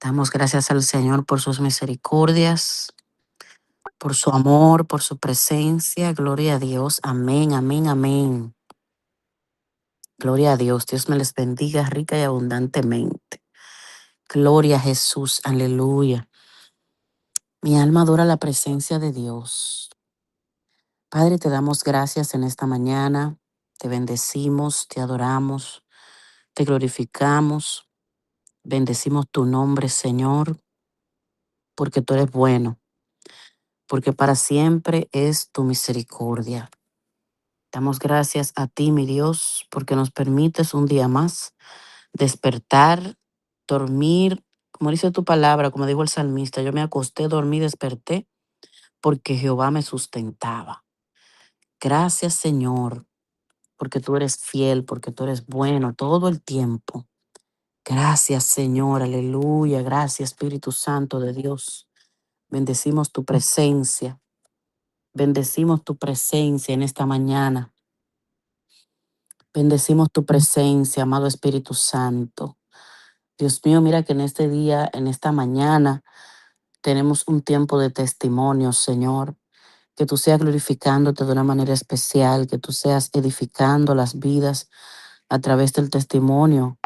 Damos gracias al Señor por sus misericordias, por su amor, por su presencia. Gloria a Dios. Amén, amén, amén. Gloria a Dios. Dios me les bendiga rica y abundantemente. Gloria a Jesús. Aleluya. Mi alma adora la presencia de Dios. Padre, te damos gracias en esta mañana. Te bendecimos, te adoramos, te glorificamos. Bendecimos tu nombre, Señor, porque tú eres bueno, porque para siempre es tu misericordia. Damos gracias a ti, mi Dios, porque nos permites un día más despertar, dormir, como dice tu palabra, como dijo el salmista, yo me acosté, dormí, desperté, porque Jehová me sustentaba. Gracias, Señor, porque tú eres fiel, porque tú eres bueno todo el tiempo. Gracias, Señor, aleluya. Gracias, Espíritu Santo de Dios. Bendecimos tu presencia. Bendecimos tu presencia en esta mañana. Bendecimos tu presencia, amado Espíritu Santo. Dios mío, mira que en este día, en esta mañana, tenemos un tiempo de testimonio, Señor. Que tú seas glorificándote de una manera especial, que tú seas edificando las vidas a través del testimonio.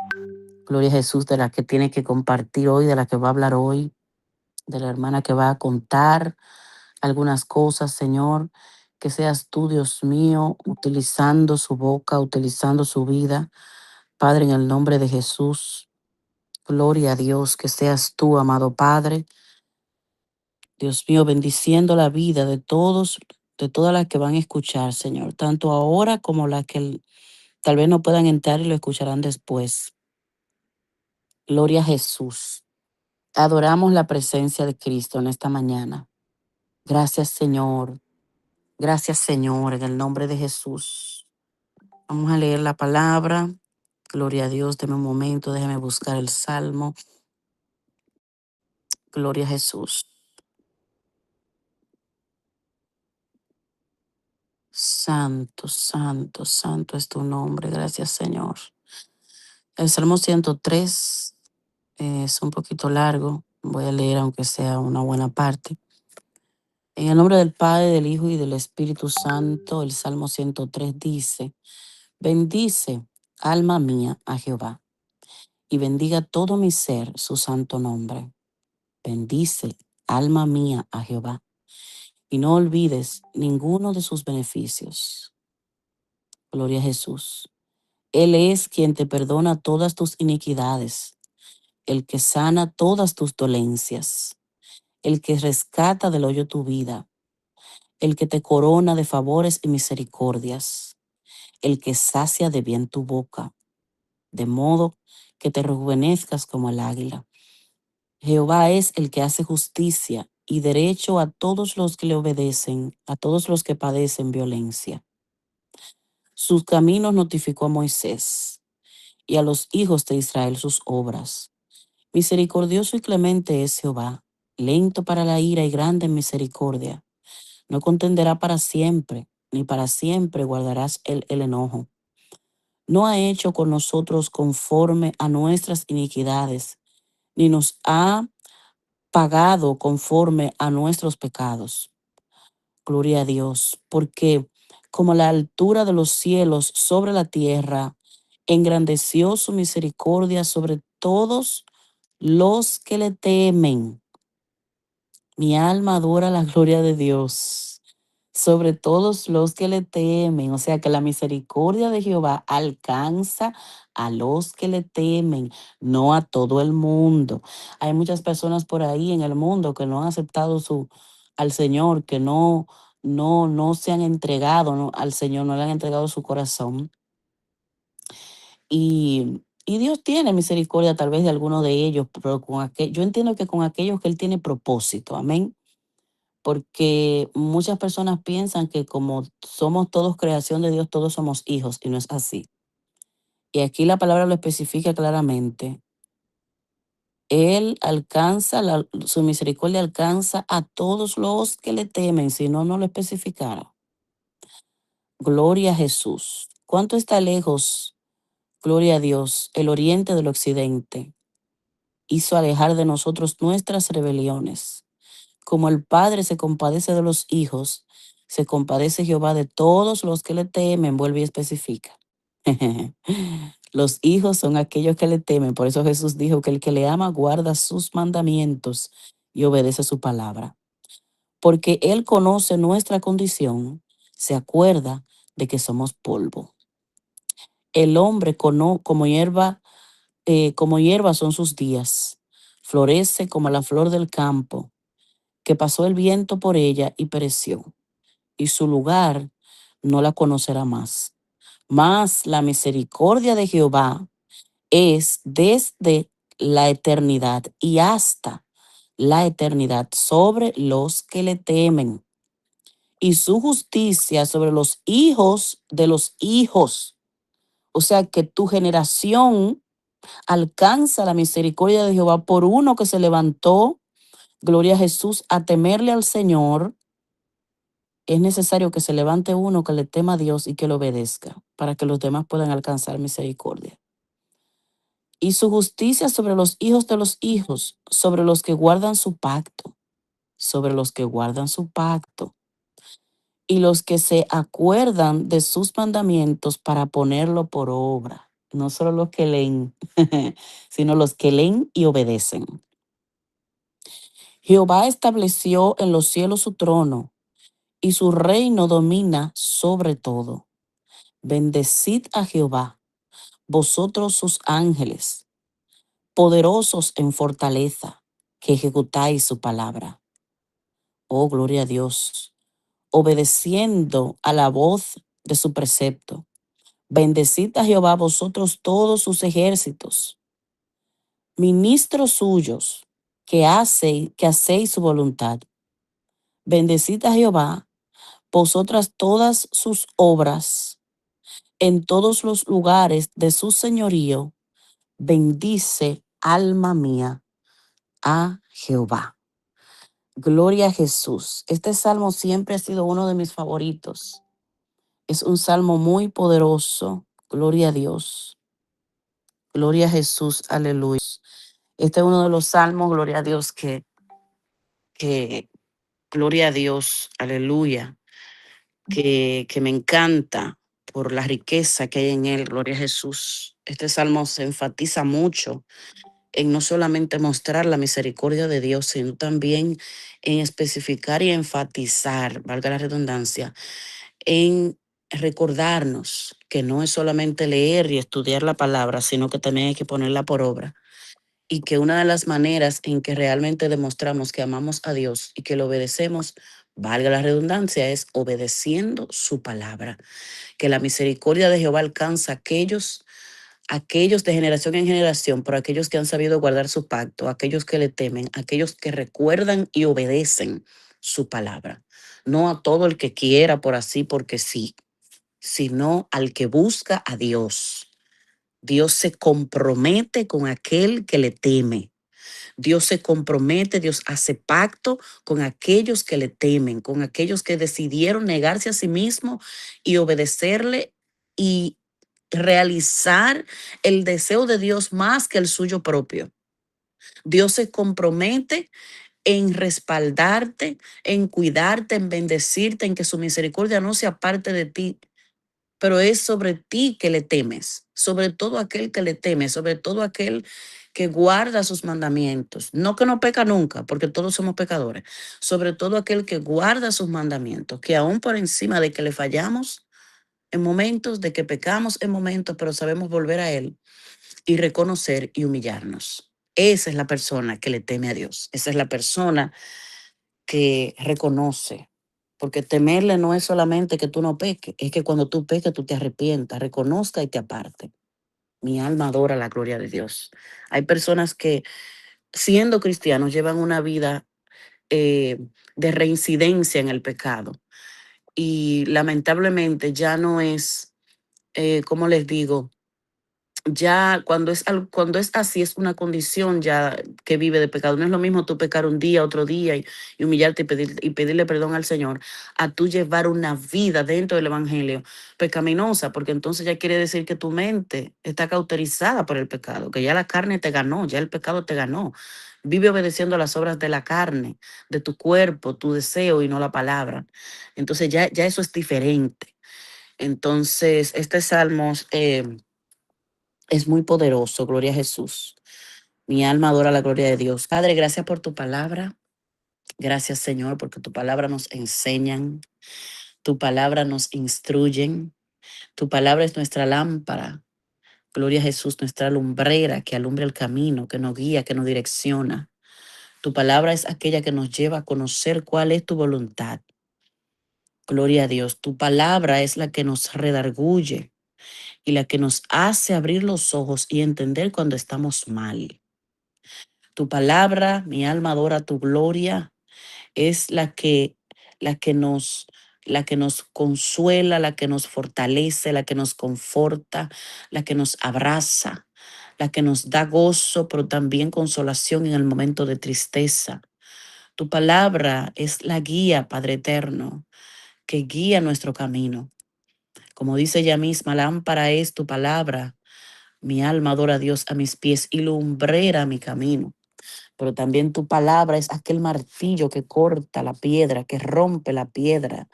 Gloria a Jesús, de la que tiene que compartir hoy, de la que va a hablar hoy, de la hermana que va a contar algunas cosas, Señor. Que seas tú, Dios mío, utilizando su boca, utilizando su vida. Padre, en el nombre de Jesús. Gloria a Dios, que seas tú, amado Padre. Dios mío, bendiciendo la vida de todos, de todas las que van a escuchar, Señor, tanto ahora como las que tal vez no puedan entrar y lo escucharán después. Gloria a Jesús. Adoramos la presencia de Cristo en esta mañana. Gracias, Señor. Gracias, Señor, en el nombre de Jesús. Vamos a leer la palabra. Gloria a Dios. Deme un momento, déjeme buscar el salmo. Gloria a Jesús. Santo, santo, santo es tu nombre. Gracias, Señor. El Salmo 103 es un poquito largo. Voy a leer aunque sea una buena parte. En el nombre del Padre, del Hijo y del Espíritu Santo, el Salmo 103 dice, bendice, alma mía, a Jehová, y bendiga todo mi ser su santo nombre. Bendice, alma mía, a Jehová, y no olvides ninguno de sus beneficios. Gloria a Jesús. Él es quien te perdona todas tus iniquidades, el que sana todas tus dolencias, el que rescata del hoyo tu vida, el que te corona de favores y misericordias, el que sacia de bien tu boca, de modo que te rejuvenezcas como el águila. Jehová es el que hace justicia y derecho a todos los que le obedecen, a todos los que padecen violencia. Sus caminos notificó a Moisés y a los hijos de Israel sus obras. Misericordioso y clemente es Jehová, lento para la ira y grande en misericordia. No contenderá para siempre, ni para siempre guardarás el enojo. No ha hecho con nosotros conforme a nuestras iniquidades, ni nos ha pagado conforme a nuestros pecados. Gloria a Dios, porque como la altura de los cielos sobre la tierra, engrandeció su misericordia sobre todos los que le temen. Mi alma adora la gloria de Dios sobre todos los que le temen. O sea que la misericordia de Jehová alcanza a los que le temen, no a todo el mundo. Hay muchas personas por ahí en el mundo que no han aceptado al Señor, que no se han entregado, al Señor, no le han entregado su corazón. Y Dios tiene misericordia tal vez de algunos de ellos, pero yo entiendo que con aquellos que Él tiene propósito, amén. Porque muchas personas piensan que como somos todos creación de Dios, todos somos hijos, y no es así. Y aquí la palabra lo especifica claramente. Él alcanza, su misericordia alcanza a todos los que le temen, si no, no lo especificara. Gloria a Jesús. ¿Cuánto está lejos, gloria a Dios, el oriente del occidente? hizo alejar de nosotros nuestras rebeliones. Como el Padre se compadece de los hijos, se compadece Jehová de todos los que le temen, vuelve y especifica. Los hijos son aquellos que le temen, por eso Jesús dijo que el que le ama guarda sus mandamientos y obedece su palabra. Porque Él conoce nuestra condición, se acuerda de que somos polvo. El hombre como hierba son sus días, florece como la flor del campo, que pasó el viento por ella y pereció, y su lugar no la conocerá más. Mas la misericordia de Jehová es desde la eternidad y hasta la eternidad sobre los que le temen, y su justicia sobre los hijos de los hijos. O sea que tu generación alcanza la misericordia de Jehová por uno que se levantó, gloria a Jesús, a temerle al Señor. Es necesario que se levante uno que le tema a Dios y que lo obedezca para que los demás puedan alcanzar misericordia. Y su justicia sobre los hijos de los hijos, sobre los que guardan su pacto, sobre los que guardan su pacto, y los que se acuerdan de sus mandamientos para ponerlo por obra. No solo los que leen, sino los que leen y obedecen. Jehová estableció en los cielos su trono, y su reino domina sobre todo. Bendecid a Jehová, vosotros sus ángeles, poderosos en fortaleza, que ejecutáis su palabra. Oh, gloria a Dios, obedeciendo a la voz de su precepto. Bendecid a Jehová vosotros todos sus ejércitos, ministros suyos, que hacéis su voluntad. Bendecid a Jehová vosotras todas sus obras, en todos los lugares de su señorío. Bendice, alma mía, a Jehová. Gloria a Jesús. Este salmo siempre ha sido uno de mis favoritos. Es un salmo muy poderoso. Gloria a Dios. Gloria a Jesús. Aleluya. Este es uno de los salmos, gloria a Dios, que gloria a Dios. Aleluya. Que me encanta por la riqueza que hay en él. Gloria a Jesús. Este salmo se enfatiza mucho en no solamente mostrar la misericordia de Dios, sino también en especificar y enfatizar, valga la redundancia, en recordarnos que no es solamente leer y estudiar la palabra, sino que también hay que ponerla por obra. Y que una de las maneras en que realmente demostramos que amamos a Dios y que lo obedecemos, valga la redundancia, es obedeciendo su palabra. Que la misericordia de Jehová alcanza a aquellos de generación en generación, por aquellos que han sabido guardar su pacto, aquellos que le temen, aquellos que recuerdan y obedecen su palabra. No a todo el que quiera por así, porque sí, sino al que busca a Dios. Dios se compromete con aquel que le teme. Dios se compromete, Dios hace pacto con aquellos que le temen, con aquellos que decidieron negarse a sí mismo y obedecerle y realizar el deseo de Dios más que el suyo propio. Dios se compromete en respaldarte, en cuidarte, en bendecirte, en que su misericordia no se aparte de ti, pero es sobre ti que le temes, sobre todo aquel que le teme, sobre todo aquel que guarda sus mandamientos, no que no peca nunca, porque todos somos pecadores, sobre todo aquel que guarda sus mandamientos, que aún por encima de que le fallamos en momentos, de que pecamos en momentos, pero sabemos volver a Él y reconocer y humillarnos. Esa es la persona que le teme a Dios, esa es la persona que reconoce. Porque temerle no es solamente que tú no peques, es que cuando tú peques tú te arrepientas, reconozca y te aparte. Mi alma adora la gloria de Dios. Hay personas que siendo cristianos llevan una vida eh, de reincidencia en el pecado y lamentablemente ya no es, ¿cómo les digo? ya cuando es así, es una condición ya que vive de pecado. No es lo mismo tú pecar un día, otro día y humillarte y pedirle perdón al Señor, a tú llevar una vida dentro del Evangelio pecaminosa, porque entonces ya quiere decir que tu mente está cauterizada por el pecado, que ya la carne te ganó, ya el pecado te ganó. Vive obedeciendo las obras de la carne, de tu cuerpo, tu deseo y no la palabra. Entonces ya eso es diferente. Entonces, este Salmos es muy poderoso, gloria a Jesús. Mi alma adora la gloria de Dios. Padre, gracias por tu palabra. Gracias, Señor, porque tu palabra nos enseñan, tu palabra nos instruyen, tu palabra es nuestra lámpara. Gloria a Jesús, nuestra lumbrera que alumbra el camino, que nos guía, que nos direcciona. Tu palabra es aquella que nos lleva a conocer cuál es tu voluntad. Gloria a Dios. Tu palabra es la que nos redarguye y la que nos hace abrir los ojos y entender cuando estamos mal. Tu palabra, mi alma adora tu gloria, es la que nos, la que nos consuela, la que nos fortalece, la que nos conforta, la que nos abraza, la que nos da gozo, pero también consolación en el momento de tristeza. Tu palabra es la guía, Padre eterno, que guía nuestro camino. Como dice ella misma, lámpara es tu palabra. Mi alma adora a Dios a mis pies y lumbrera mi camino. Pero también tu palabra es aquel martillo que corta la piedra, que rompe la piedra.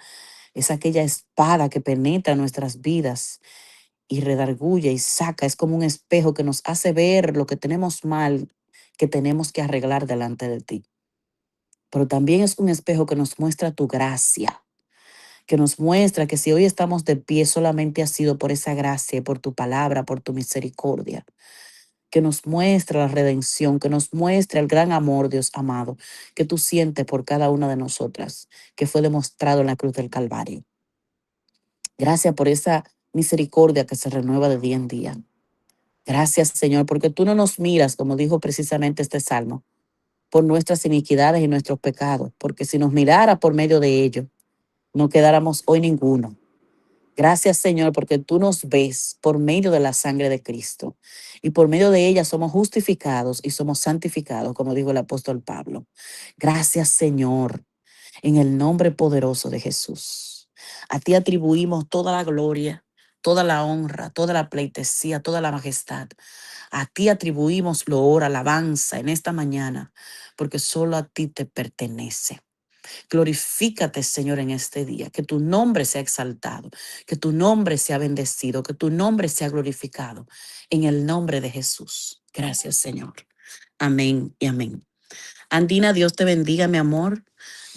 Es aquella espada que penetra nuestras vidas y redarguye y saca. Es como un espejo que nos hace ver lo que tenemos mal, que tenemos que arreglar delante de ti. Pero también es un espejo que nos muestra tu gracia, que nos muestra que si hoy estamos de pie solamente ha sido por esa gracia, y por tu palabra, por tu misericordia, que nos muestra la redención, que nos muestra el gran amor, Dios amado, que tú sientes por cada una de nosotras, que fue demostrado en la cruz del Calvario. Gracias por esa misericordia que se renueva de día en día. Gracias, Señor, porque tú no nos miras, como dijo precisamente este salmo, por nuestras iniquidades y nuestros pecados, porque si nos mirara por medio de ello, no quedáramos hoy ninguno. Gracias, Señor, porque tú nos ves por medio de la sangre de Cristo y por medio de ella somos justificados y somos santificados, como dijo el apóstol Pablo. Gracias, Señor, en el nombre poderoso de Jesús. A ti atribuimos toda la gloria, toda la honra, toda la pleitesía, toda la majestad. A ti atribuimos loor, alabanza en esta mañana, porque solo a ti te pertenece. Glorifícate, Señor, en este día. Que tu nombre sea exaltado, que tu nombre sea bendecido, que tu nombre sea glorificado. En el nombre de Jesús. Gracias, Señor. Amén y amén. Andina, Dios te bendiga, mi amor.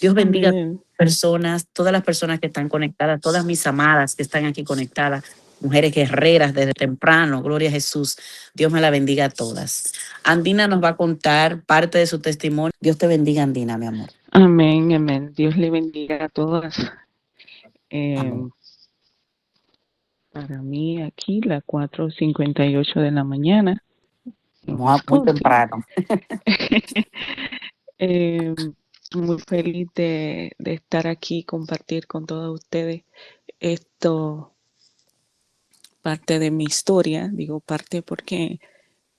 Dios bendiga a Amén. personas, todas las personas que están conectadas, todas mis amadas que están aquí conectadas, mujeres guerreras desde temprano. Gloria a Jesús. Dios me la bendiga a todas. Andina nos va a contar parte de su testimonio. Dios te bendiga, Andina, mi amor. Amén, amén. Dios le bendiga a todas. Amén. Para mí aquí las 4:58 de la mañana en Muy Wisconsin. temprano. Eh, Muy feliz de estar aquí, compartir con todos ustedes esto, parte de mi historia. Digo parte porque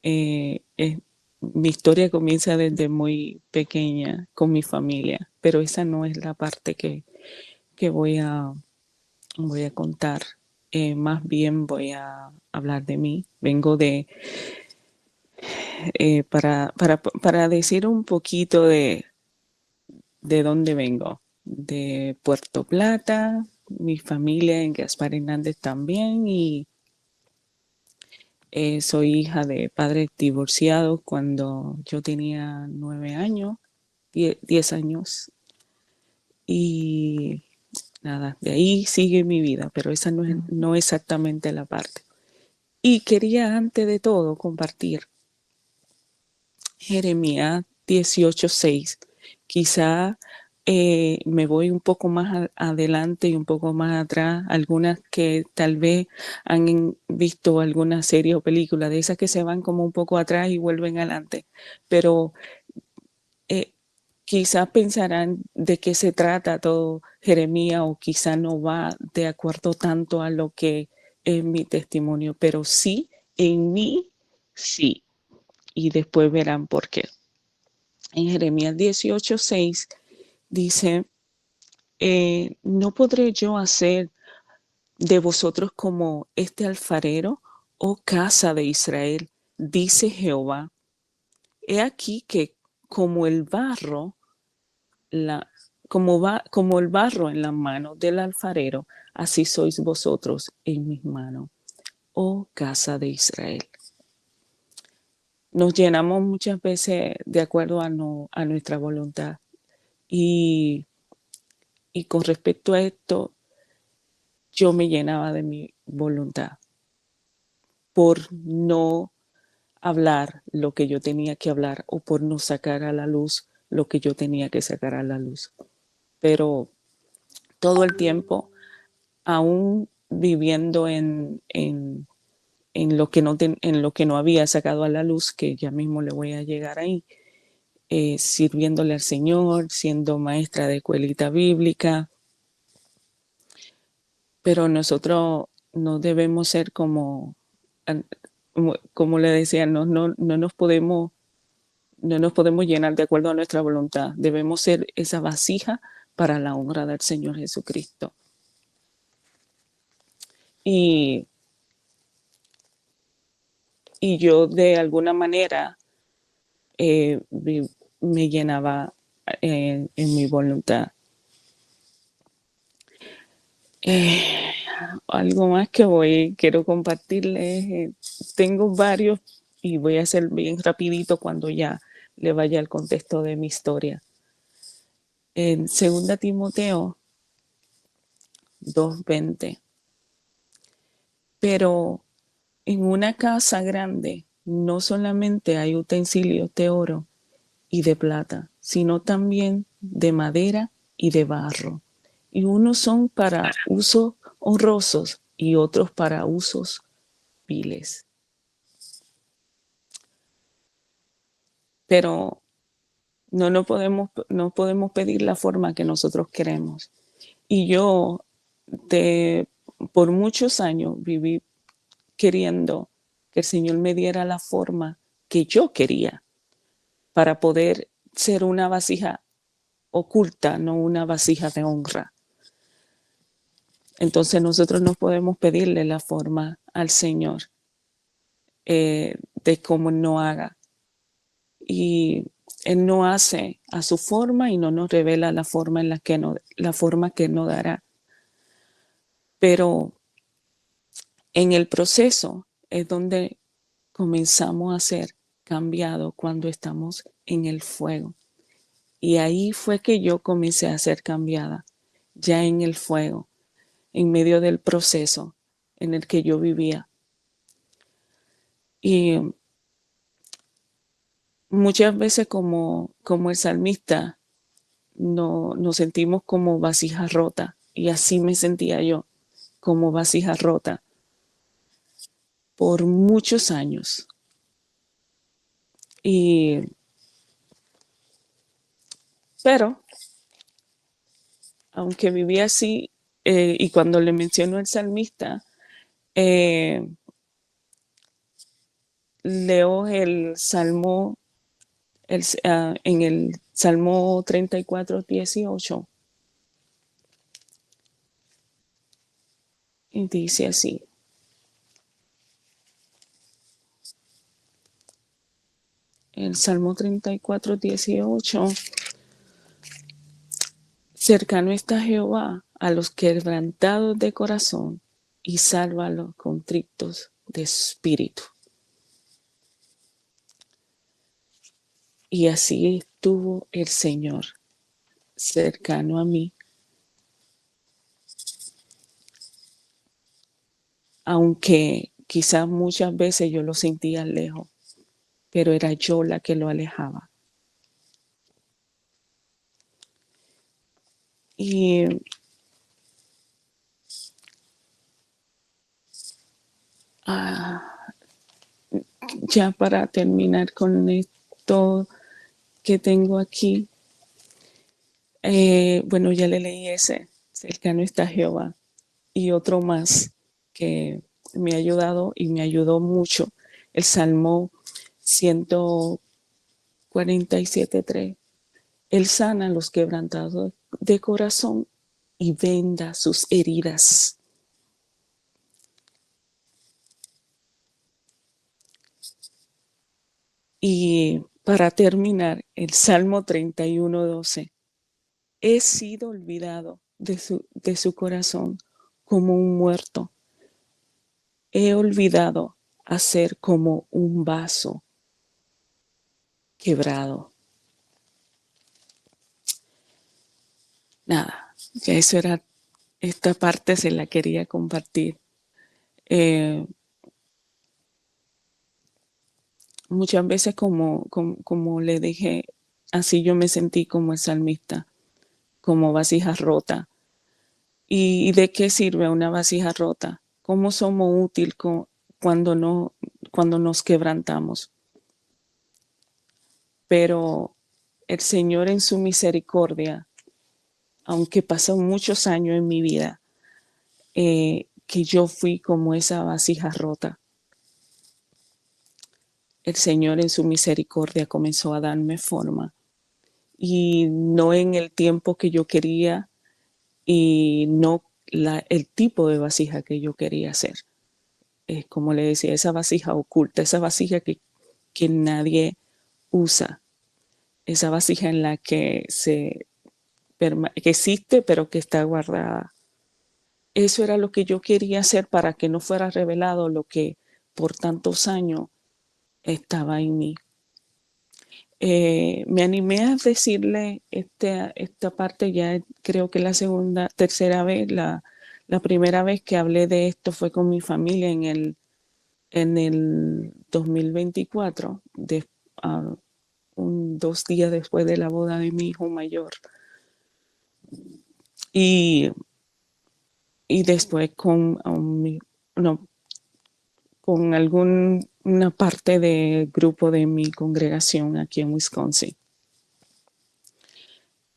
mi historia comienza desde muy pequeña con mi familia, pero esa no es la parte que voy a contar. Más bien voy a hablar de mí. Vengo para decir un poquito de dónde vengo. De Puerto Plata, mi familia en Gaspar Hernández también, y soy hija de padres divorciados cuando yo tenía 9 años, 10 años, y nada, de ahí sigue mi vida, pero esa no es exactamente la parte. Y quería antes de todo compartir Jeremías 18:6. Quizá me voy un poco más adelante y un poco más atrás. Algunas que tal vez han visto alguna serie o película de esas que se van como un poco atrás y vuelven adelante. Pero eh, quizás pensarán de qué se trata todo Jeremías, o quizá no va de acuerdo tanto a lo que es mi testimonio, pero sí En mí, sí. Y después verán por qué. En Jeremías 18:6 dice, no podré yo hacer de vosotros como este alfarero, oh casa de Israel, dice Jehová. He aquí que como el barro, como el barro en las manos del alfarero, así sois vosotros en mis manos, oh casa de Israel. Nos llenamos muchas veces de acuerdo a nuestra voluntad. Y, y con respecto a esto, yo me llenaba de mi voluntad por no hablar lo que yo tenía que hablar o por no sacar a la luz lo que yo tenía que sacar a la luz. Pero todo el tiempo, aún viviendo en lo que en lo que no había sacado a la luz, que ya mismo le voy a llegar ahí, sirviéndole al Señor, siendo maestra de escuelita bíblica, pero nosotros no debemos ser como le decía, no nos podemos llenar de acuerdo a nuestra voluntad. Debemos ser esa vasija para la honra del Señor Jesucristo. Y, y yo de alguna manera eh, me llenaba en mi voluntad. Eh, Algo más que quiero compartirles. Tengo varios y voy a hacer bien rapidito cuando ya le vaya al contexto de mi historia. En 2 Timoteo 2:20. Pero en una casa grande no solamente hay utensilios de oro y de plata, sino también de madera y de barro. Y unos son para usos honrosos y otros para usos viles. Pero no podemos pedir la forma que nosotros queremos. Y yo de, por muchos años viví queriendo que el Señor me diera la forma que yo quería para poder ser una vasija oculta, no una vasija de honra. Entonces nosotros no podemos pedirle la forma al Señor de cómo no haga. Y Él no hace a su forma y no nos revela la forma en la forma que no dará. Pero en el proceso es donde comenzamos a ser cambiados cuando estamos en el fuego. Y ahí fue que yo comencé a ser cambiada, ya en el fuego, en medio del proceso en el que yo vivía. Y muchas veces como el salmista nos sentimos como vasijas rotas. Y así me sentía yo, como vasija rota, por muchos años. Pero, aunque vivía así, y cuando le menciono al salmista, leo el Salmo, en el Salmo 34:18, y dice así: el Salmo 34:18, cercano está Jehová a los quebrantados de corazón y salva a los contritos de espíritu. Y así estuvo el Señor cercano a mí, aunque quizás muchas veces yo lo sentía lejos, pero era yo la que lo alejaba. Y ya para terminar con esto que tengo aquí, bueno, ya le leí ese, cercano está Jehová, y otro más que me ha ayudado y me ayudó mucho el Salmo 147:3. Él sana a los quebrantados de corazón y venda sus heridas. Y para terminar, el Salmo 31:12. He sido olvidado de su corazón como un muerto. He olvidado hacer como un vaso quebrado. Nada, ya eso era, esta parte se la quería compartir. Muchas veces como le dije, así yo me sentí como el salmista, como vasija rota. ¿Y de qué sirve una vasija rota? ¿Cómo somos útiles cuando nos quebrantamos? Pero el Señor en su misericordia, aunque pasó muchos años en mi vida, que yo fui como esa vasija rota, el Señor en su misericordia comenzó a darme forma y no en el tiempo que yo quería y no el tipo de vasija que yo quería hacer. Como le decía, esa vasija oculta, esa vasija que nadie usa, esa vasija en la que que existe pero que está guardada. Eso era lo que yo quería hacer para que no fuera revelado lo que por tantos años estaba en mí. Me animé a decirle esta parte ya creo que la tercera vez, la primera vez que hablé de esto fue con mi familia en el 2024, 2 días después de la boda de mi hijo mayor. Y después con alguna parte del grupo de mi congregación aquí en Wisconsin.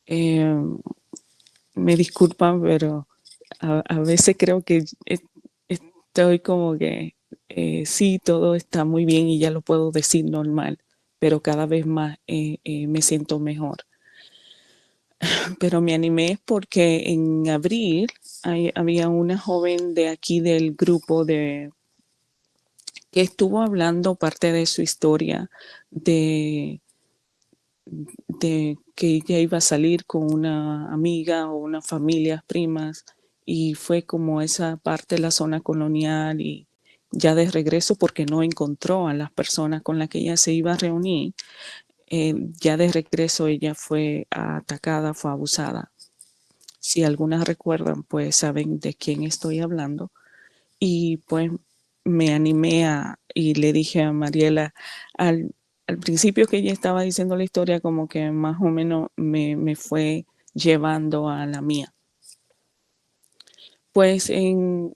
Me disculpan, pero a veces creo que estoy como que sí, todo está muy bien y ya lo puedo decir normal, pero cada vez más me siento mejor. Pero me animé porque en abril había una joven de aquí del grupo que estuvo hablando parte de su historia de que ella iba a salir con una amiga o una familia, primas, y fue como esa parte de la zona colonial y ya de regreso porque no encontró a las personas con las que ella se iba a reunir. Ya de regreso ella fue atacada, fue abusada. Si algunas recuerdan, pues saben de quién estoy hablando. Y pues me animé y le dije a Mariela, al principio que ella estaba diciendo la historia, como que más o menos me fue llevando a la mía. Pues en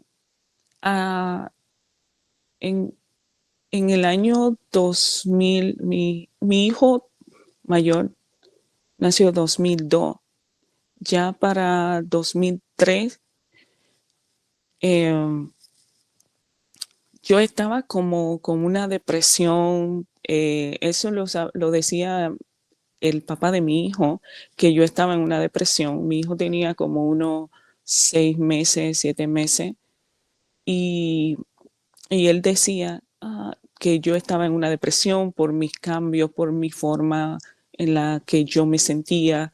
el año 2000, mi hijo mayor nació en 2002. Ya para 2003, yo estaba como con una depresión. Eso lo decía el papá de mi hijo, que yo estaba en una depresión. Mi hijo tenía como unos 6 meses, 7 meses, y él decía que yo estaba en una depresión por mis cambios, por mi forma en la que yo me sentía.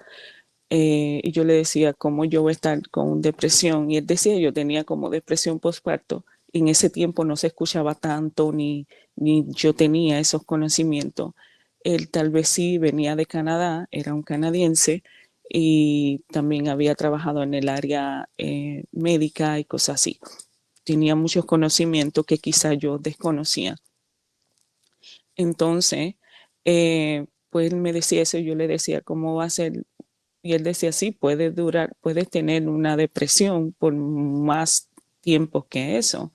Y yo le decía, ¿cómo yo voy a estar con depresión? Y él decía, yo tenía como depresión postparto. En ese tiempo no se escuchaba tanto, ni yo tenía esos conocimientos. Él tal vez sí venía de Canadá, era un canadiense y también había trabajado en el área médica y cosas así. Tenía muchos conocimientos que quizá yo desconocía. Entonces, pues él me decía eso y yo le decía, ¿cómo va a ser? Y él decía, sí, puedes tener una depresión por más tiempo que eso.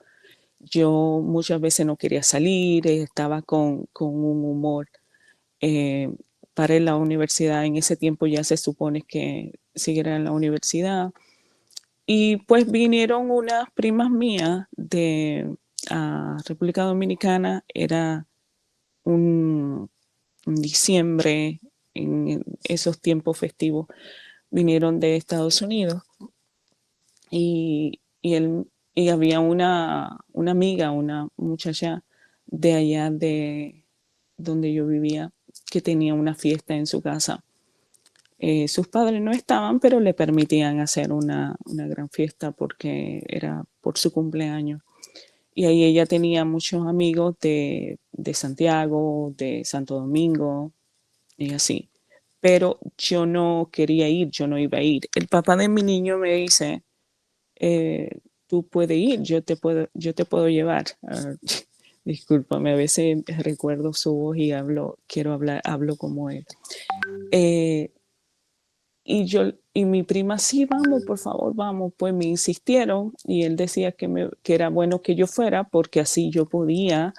Yo muchas veces no quería salir, estaba con un humor. Para la universidad, en ese tiempo ya se supone que siguiera en la universidad. Y pues vinieron unas primas mías a República Dominicana, era un diciembre, en esos tiempos festivos, vinieron de Estados Unidos y, y, él, y había una amiga, una muchacha de allá de donde yo vivía, que tenía una fiesta en su casa. Sus padres no estaban, pero le permitían hacer una gran fiesta porque era por su cumpleaños. Y ahí ella tenía muchos amigos de Santiago, de Santo Domingo y así. Pero yo no quería ir, yo no iba a ir. El papá de mi niño me dice, tú puedes ir, yo te puedo llevar. Discúlpame, a veces recuerdo su voz y hablo como él. Y mi prima, sí, vamos, por favor, vamos. Pues me insistieron y él decía que era bueno que yo fuera porque así yo podía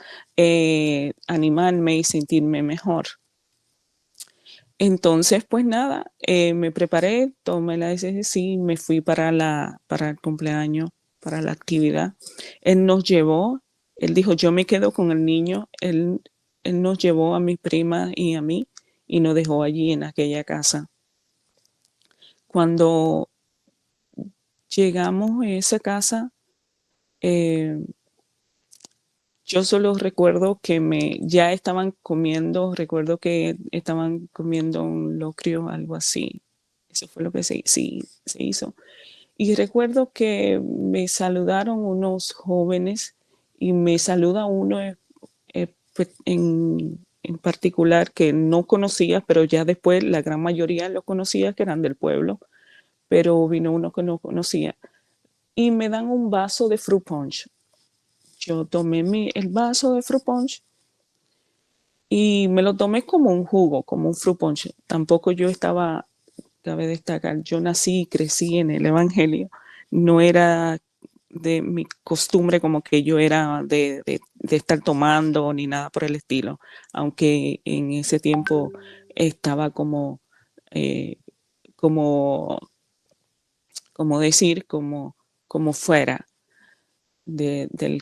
animarme y sentirme mejor. Entonces, pues nada, me preparé, tomé la decisión, sí, me fui para el cumpleaños, para la actividad. Él nos llevó, él dijo, yo me quedo con el niño. Él nos llevó a mi prima y a mí y nos dejó allí en aquella casa. Cuando llegamos a esa casa, yo solo recuerdo que ya estaban comiendo, recuerdo que estaban comiendo un locrio, algo así. Eso fue lo que se hizo. Y recuerdo que me saludaron unos jóvenes y me saluda uno pues, en particular que no conocía, pero ya después la gran mayoría lo conocía, que eran del pueblo, pero vino uno que no conocía. Y me dan un vaso de fruit punch. Yo tomé el vaso de fruit punch y me lo tomé como un jugo, como un fruit punch. Tampoco yo estaba, cabe destacar, yo nací y crecí en el Evangelio. No era de mi costumbre como que yo era de estar tomando ni nada por el estilo, aunque en ese tiempo estaba eh, como, como decir, como fuera del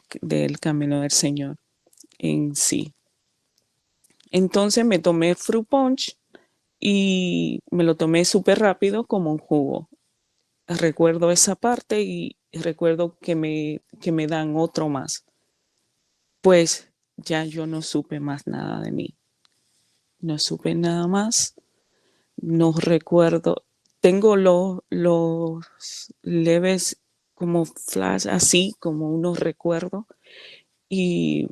camino del Señor en sí. Entonces me tomé fruit punch y me lo tomé súper rápido como un jugo. Recuerdo esa parte y recuerdo que me dan otro más. Pues ya yo no supe más nada de mí. No supe nada más. No recuerdo. Tengo los leves como flash, así como unos recuerdos. Y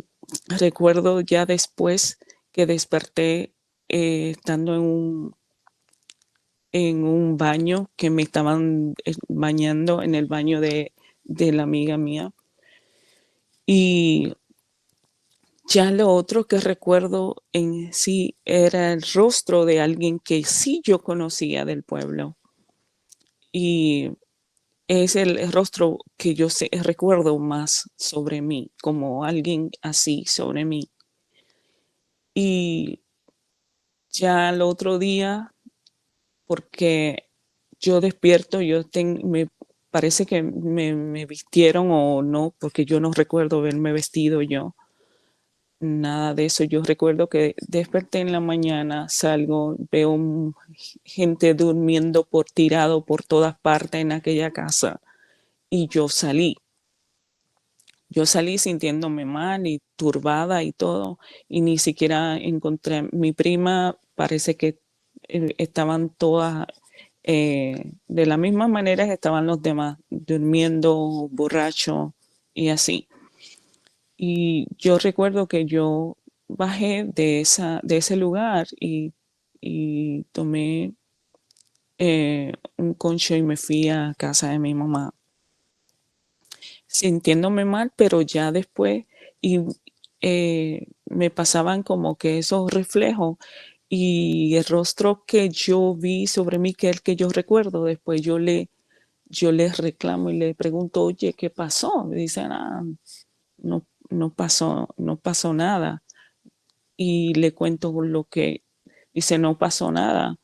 recuerdo ya después que desperté estando en un baño, que me estaban bañando en el baño de la amiga mía. Y ya lo otro que recuerdo en sí era el rostro de alguien que sí yo conocía del pueblo. Y es el rostro que yo recuerdo más sobre mí, como alguien así sobre mí. Y ya el otro día, porque yo despierto, me parece que me vistieron o no, porque yo no recuerdo haberme vestido yo. Nada de eso. Yo recuerdo que desperté en la mañana, salgo, veo gente durmiendo tirado por todas partes en aquella casa y yo salí. Yo salí sintiéndome mal y turbada y todo, y ni siquiera encontré. Mi prima parece que estaban todas de la misma manera que estaban los demás, durmiendo, borrachos y así. Y yo recuerdo que yo bajé de ese lugar y tomé un concho y me fui a casa de mi mamá, sintiéndome mal, pero ya después y me pasaban como que esos reflejos y el rostro que yo vi sobre mí, que es el que yo recuerdo, después yo les reclamo y le pregunto, oye, ¿qué pasó? Me dicen, no pasó nada. Y le cuento lo que dice, no pasó nada.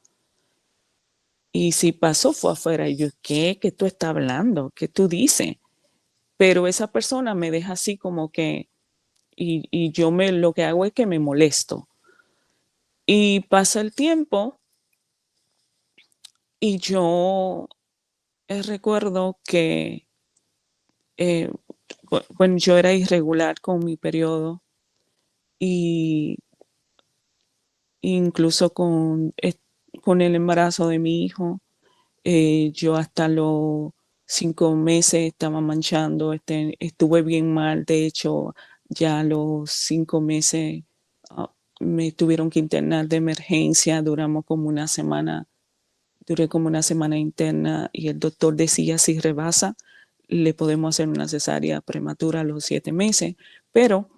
Y si pasó fue afuera. Y yo, ¿qué? ¿Qué tú estás hablando? ¿Qué tú dices? pero esa persona me deja así como que, y yo lo que hago es que me molesto. Y pasa el tiempo y yo recuerdo que, eh, bueno, yo era irregular con mi periodo y incluso con el embarazo de mi hijo, yo hasta los 5 meses estaba manchando, estuve bien mal, de hecho ya a los 5 meses me tuvieron que internar de emergencia, duré como una semana interna y el doctor decía si rebasa, le podemos hacer una cesárea prematura a los 7 meses, pero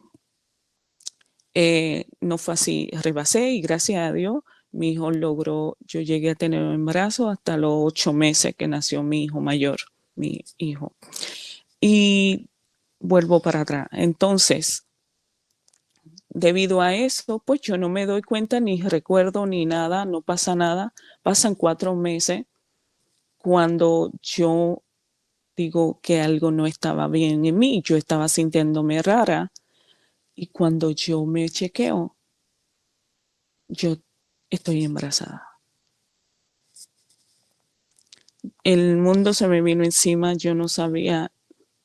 no fue así, rebasé y gracias a Dios mi hijo logró, yo llegué a tener un embarazo hasta los 8 meses que nació mi hijo mayor, mi hijo. Y vuelvo para atrás. Entonces, debido a eso, pues yo no me doy cuenta ni recuerdo ni nada, no pasa nada. Pasan 4 meses cuando yo digo que algo no estaba bien en mí, yo estaba sintiéndome rara y cuando yo me chequeo, yo estoy embarazada. El mundo se me vino encima, yo no sabía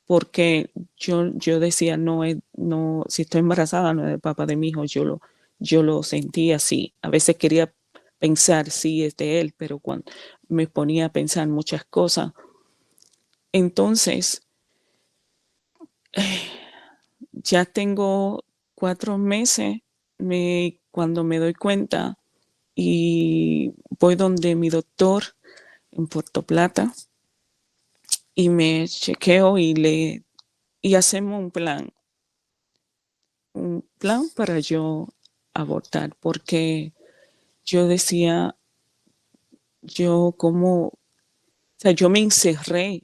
porque yo decía, no, si estoy embarazada no es del papá de mi hijo, yo lo sentía así. A veces quería pensar, sí, es de él, pero cuando me ponía a pensar muchas cosas. Entonces, ya tengo 4 meses cuando me doy cuenta y voy donde mi doctor en Puerto Plata y me chequeo y hacemos un plan para yo abortar, porque yo decía, o sea, yo me encerré,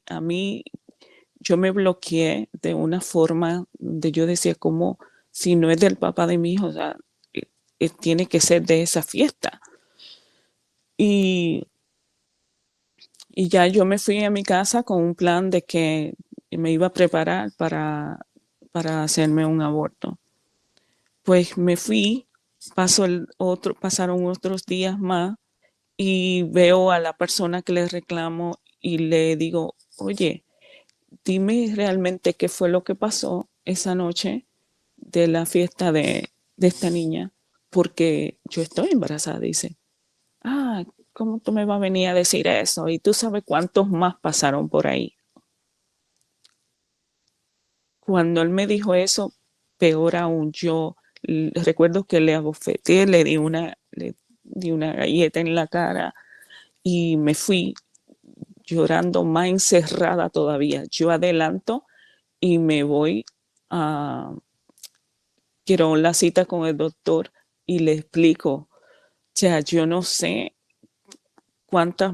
yo me bloqueé de una forma de yo decía, como si no es del papá de mi hijo, o sea, tiene que ser de esa fiesta. Y, y ya yo me fui a mi casa con un plan de que me iba a preparar para hacerme un aborto. Pues me fui, pasaron otros días más y veo a la persona que le reclamo y le digo, oye, dime realmente qué fue lo que pasó esa noche de la fiesta de esta niña, porque yo estoy embarazada, dice. Ah, ¿cómo tú me vas a venir a decir eso? Y tú sabes cuántos más pasaron por ahí. Cuando él me dijo eso, peor aún, yo recuerdo que le abofeteé, le di una galleta en la cara y me fui llorando más encerrada todavía. Yo adelanto y me voy a, quiero la cita con el doctor y le explico, o sea, yo no sé cuántas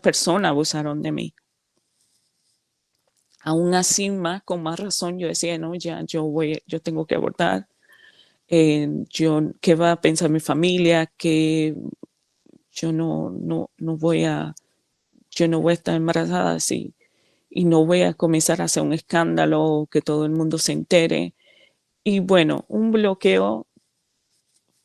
personas abusaron de mí. Aún así, con más razón, yo decía, no, ya, yo tengo que abortar. ¿Qué va a pensar mi familia? Que yo yo no voy a estar embarazada así y no voy a comenzar a hacer un escándalo, que todo el mundo se entere. Y bueno, un bloqueo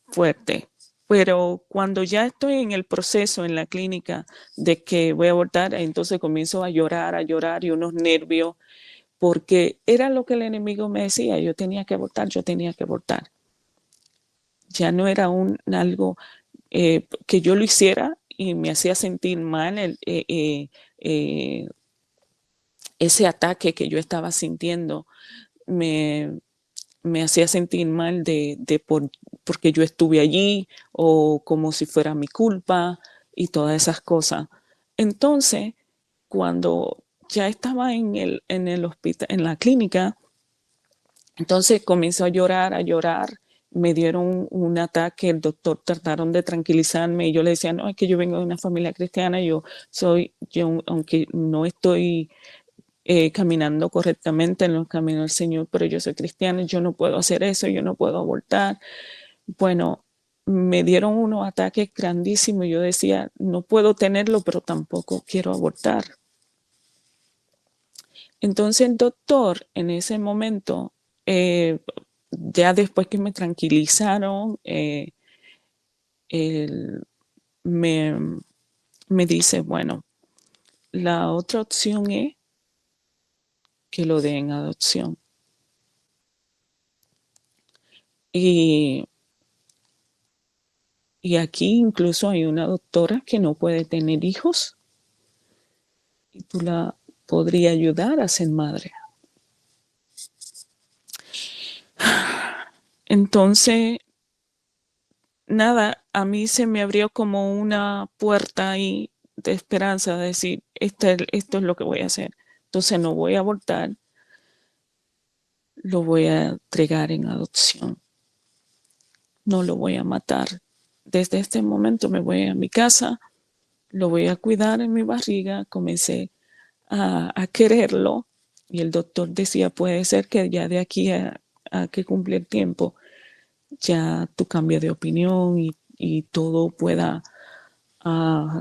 fuerte. Pero cuando ya estoy en el proceso, en la clínica, de que voy a abortar, entonces comienzo a llorar y unos nervios, porque era lo que el enemigo me decía, yo tenía que abortar, yo tenía que abortar. Ya no era algo que yo lo hiciera y me hacía sentir mal ese ataque que yo estaba sintiendo. Me, me hacía sentir mal porque yo estuve allí o como si fuera mi culpa y todas esas cosas. Entonces, cuando ya estaba en el hospital, en la clínica, entonces comenzó a llorar, me dieron un ataque, el doctor trataron de tranquilizarme y yo le decía, no, es que yo vengo de una familia cristiana, aunque no estoy caminando correctamente en los caminos del Señor, pero yo soy cristiana, yo no puedo hacer eso, yo no puedo abortar. Bueno, me dieron unos ataques grandísimos y yo decía, no puedo tenerlo, pero tampoco quiero abortar. Entonces el doctor en ese momento, ya después que me tranquilizaron, él me, me dice, bueno, la otra opción es que lo den en adopción. Y, y aquí incluso hay una doctora que no puede tener hijos y tú la podría ayudar a ser madre. Entonces, nada, a mí se me abrió como una puerta ahí de esperanza, de decir, esto es lo que voy a hacer. Entonces no voy a abortar, lo voy a entregar en adopción, no lo voy a matar. Desde este momento me voy a mi casa, lo voy a cuidar en mi barriga, comencé a quererlo y el doctor decía, puede ser que ya de aquí a que cumple el tiempo, ya tú cambias de opinión y todo pueda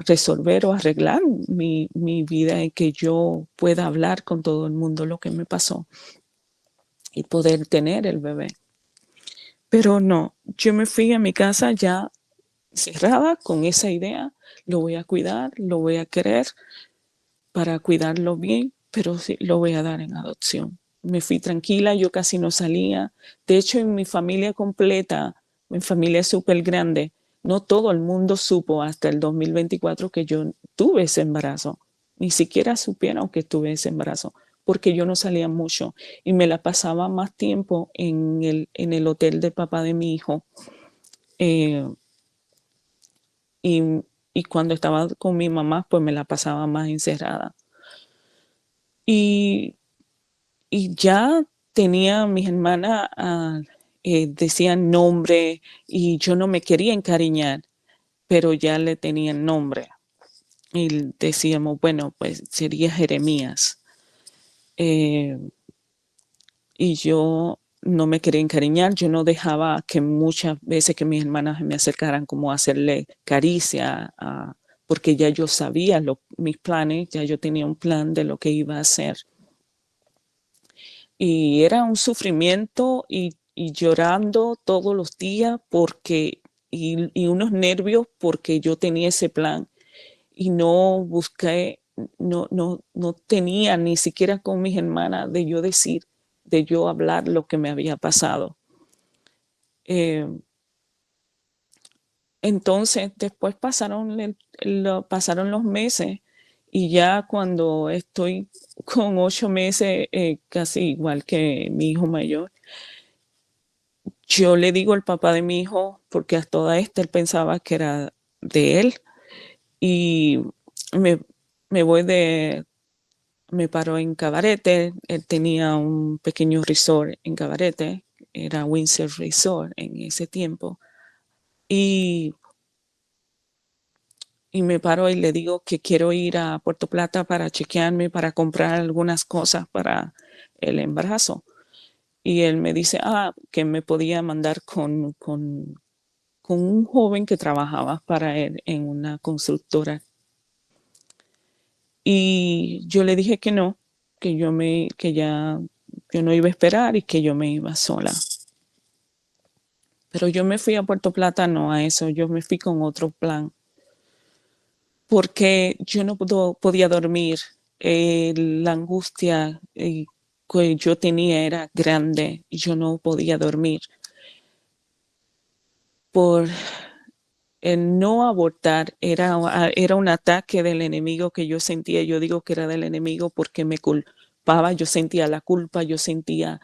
resolver o arreglar mi vida y que yo pueda hablar con todo el mundo lo que me pasó y poder tener el bebé. Pero no, yo me fui a mi casa ya cerrada con esa idea, lo voy a cuidar, lo voy a querer para cuidarlo bien, pero sí, lo voy a dar en adopción. Me fui tranquila, yo casi no salía. De hecho, en mi familia completa, mi familia es súper grande, no todo el mundo supo hasta el 2024 que yo tuve ese embarazo. Ni siquiera supieron que tuve ese embarazo, porque yo no salía mucho y me la pasaba más tiempo en el hotel del papá de mi hijo. Eh, y, y cuando estaba con mi mamá, pues me la pasaba más encerrada. Y y ya tenía mis hermanas, decían nombre y yo no me quería encariñar, pero ya le tenían nombre. Y decíamos, bueno, pues sería Jeremías. Eh, y yo no me quería encariñar, yo no dejaba que muchas veces que mis hermanas me acercaran como a hacerle caricia, porque ya yo sabía mis planes, ya yo tenía un plan de lo que iba a hacer. Y era un sufrimiento y llorando todos los días y unos nervios porque yo tenía ese plan y no busqué, no tenía ni siquiera con mis hermanas de yo decir, de yo hablar lo que me había pasado. Eh, entonces, después pasaron los meses y ya cuando estoy con 8 meses, casi igual que mi hijo mayor, yo le digo al papá de mi hijo, porque a toda esta él pensaba que era de él, y me, me voy me paró en Cabarete, él tenía un pequeño resort en Cabarete, era Windsor Resort en ese tiempo, y, y me paro y le digo que quiero ir a Puerto Plata para chequearme, para comprar algunas cosas para el embarazo. Y él me dice, que me podía mandar con un joven que trabajaba para él en una constructora. Y yo le dije que no, que ya yo no iba a esperar y que yo me iba sola. Pero yo me fui a Puerto Plata, no a eso, yo me fui con otro plan, porque yo no podía dormir, la angustia que yo tenía era grande y yo no podía dormir por el no abortar era un ataque del enemigo que yo sentía. Yo digo que era del enemigo porque me culpaba, yo sentía la culpa, yo sentía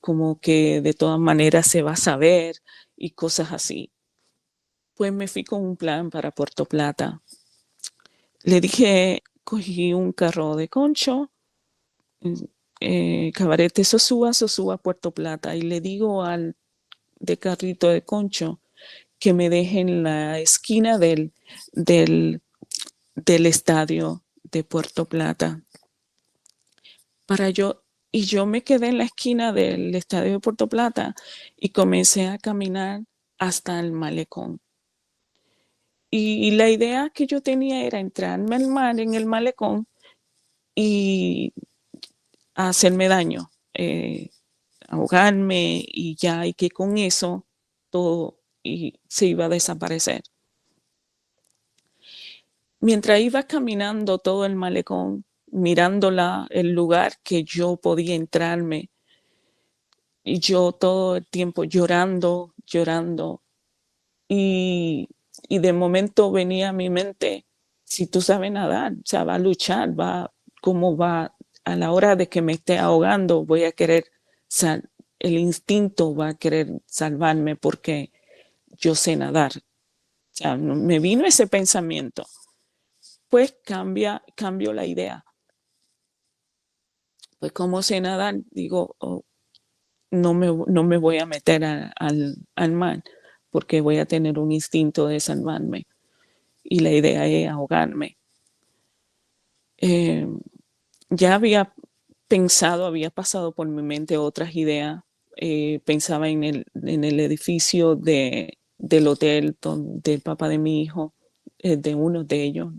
como que de todas maneras se va a saber y cosas así. Pues me fui con un plan para Puerto Plata. Le dije, cogí un carro de concho, Cabarete Sosúa, Puerto Plata, y le digo al de carrito de concho, que me deje en la esquina del, del estadio de Puerto Plata. Y yo me quedé en la esquina del estadio de Puerto Plata y comencé a caminar hasta el malecón. Y la idea que yo tenía era entrarme al mar en el malecón y a hacerme daño, ahogarme y ya, y que con eso todo se iba a desaparecer. Mientras iba caminando todo el malecón, mirando el lugar que yo podía entrarme, y yo todo el tiempo llorando, llorando, y de momento venía a mi mente, si tú sabes nadar, o sea, va a luchar, cómo va, a la hora de que me esté ahogando, voy a querer, el instinto va a querer salvarme porque yo sé nadar. O sea, me vino ese pensamiento. Pues cambio la idea. Pues como sé nadar, digo, oh, no me voy a meter al mar porque voy a tener un instinto de salvarme. Y la idea es ahogarme. Eh, ya había pasado por mi mente otras ideas. Pensaba en el edificio del hotel del papá de mi hijo, de uno de ellos.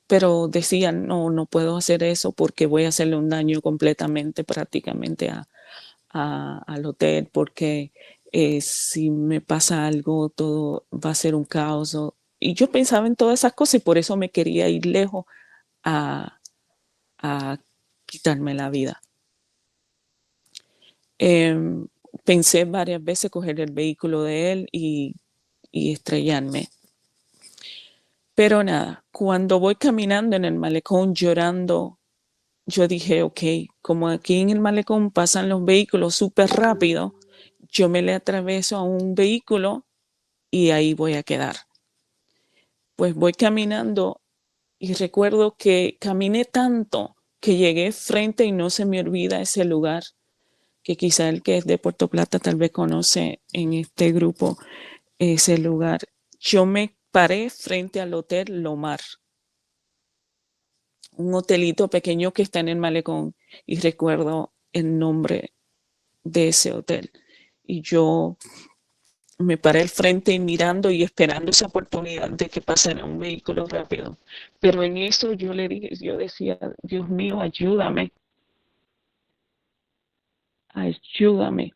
Pero decía, no puedo hacer eso porque voy a hacerle un daño completamente, prácticamente al hotel, porque si me pasa algo, todo va a ser un caos. Y yo pensaba en todas esas cosas y por eso me quería ir lejos a, a quitarme la vida. Pensé varias veces coger el vehículo de él y estrellarme. Pero nada, cuando voy caminando en el malecón llorando, yo dije, ok, como aquí en el malecón pasan los vehículos súper rápido, yo me le atraveso a un vehículo y ahí voy a quedar. Pues voy caminando y recuerdo que caminé tanto que llegué frente y no se me olvida ese lugar, que quizá el que es de Puerto Plata tal vez conoce en este grupo ese lugar. Yo me paré frente al Hotel Lomar, un hotelito pequeño que está en el malecón, y recuerdo el nombre de ese hotel. Y yo me paré al frente y mirando y esperando esa oportunidad de que pasara un vehículo rápido. Pero en eso yo decía, Dios mío, ayúdame, ayúdame.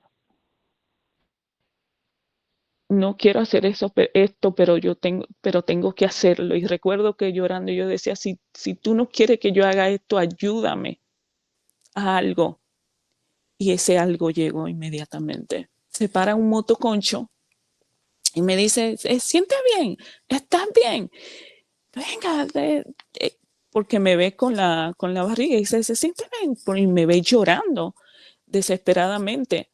No quiero hacer esto, pero tengo que hacerlo. Y recuerdo que llorando yo decía, si tú no quieres que yo haga esto, ayúdame a algo. Y ese algo llegó inmediatamente. Se para un motoconcho y me dice, siente bien, estás bien, venga, porque me ve con la barriga y dice, se siente bien, y me ve llorando desesperadamente.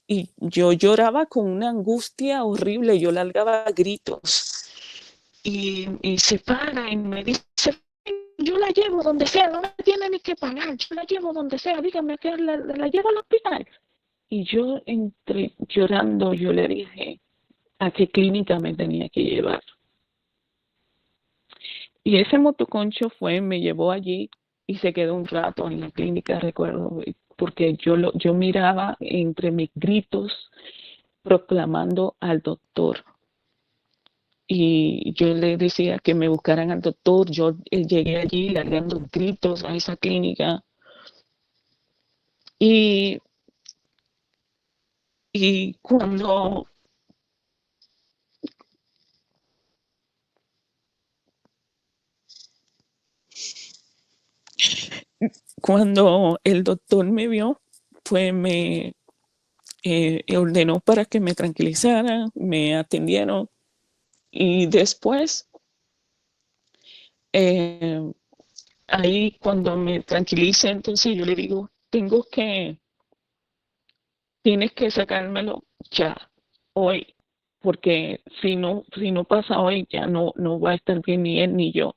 Y yo lloraba con una angustia horrible, yo largaba gritos. Y se para y me dice, yo la llevo donde sea, no me tiene ni que pagar, yo la llevo donde sea, dígame que la llevo al hospital. Y yo entre llorando, yo le dije a qué clínica me tenía que llevar. Y ese motoconcho me llevó allí y se quedó un rato en la clínica, recuerdo, porque yo miraba entre mis gritos proclamando al doctor. Y yo le decía que me buscaran al doctor. Yo llegué allí largando gritos a esa clínica. Y, y cuando el doctor me vio, pues me ordenó para que me tranquilizara, me atendieron y después, eh, ahí cuando me tranquilice, entonces yo le digo, tienes que sacármelo ya, hoy, porque si no pasa hoy, ya no va a estar bien ni él ni yo.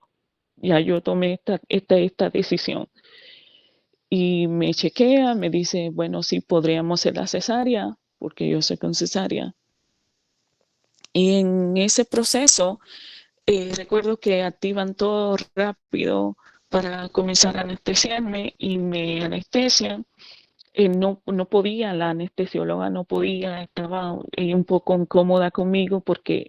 Ya yo tomé esta decisión. Y me chequea, me dice, bueno, sí, podríamos hacer la cesárea, porque yo soy con cesárea. Y en ese proceso, recuerdo que activan todo rápido para comenzar a anestesiarme y me anestesian. No podía, la anestesióloga no podía, estaba un poco incómoda conmigo porque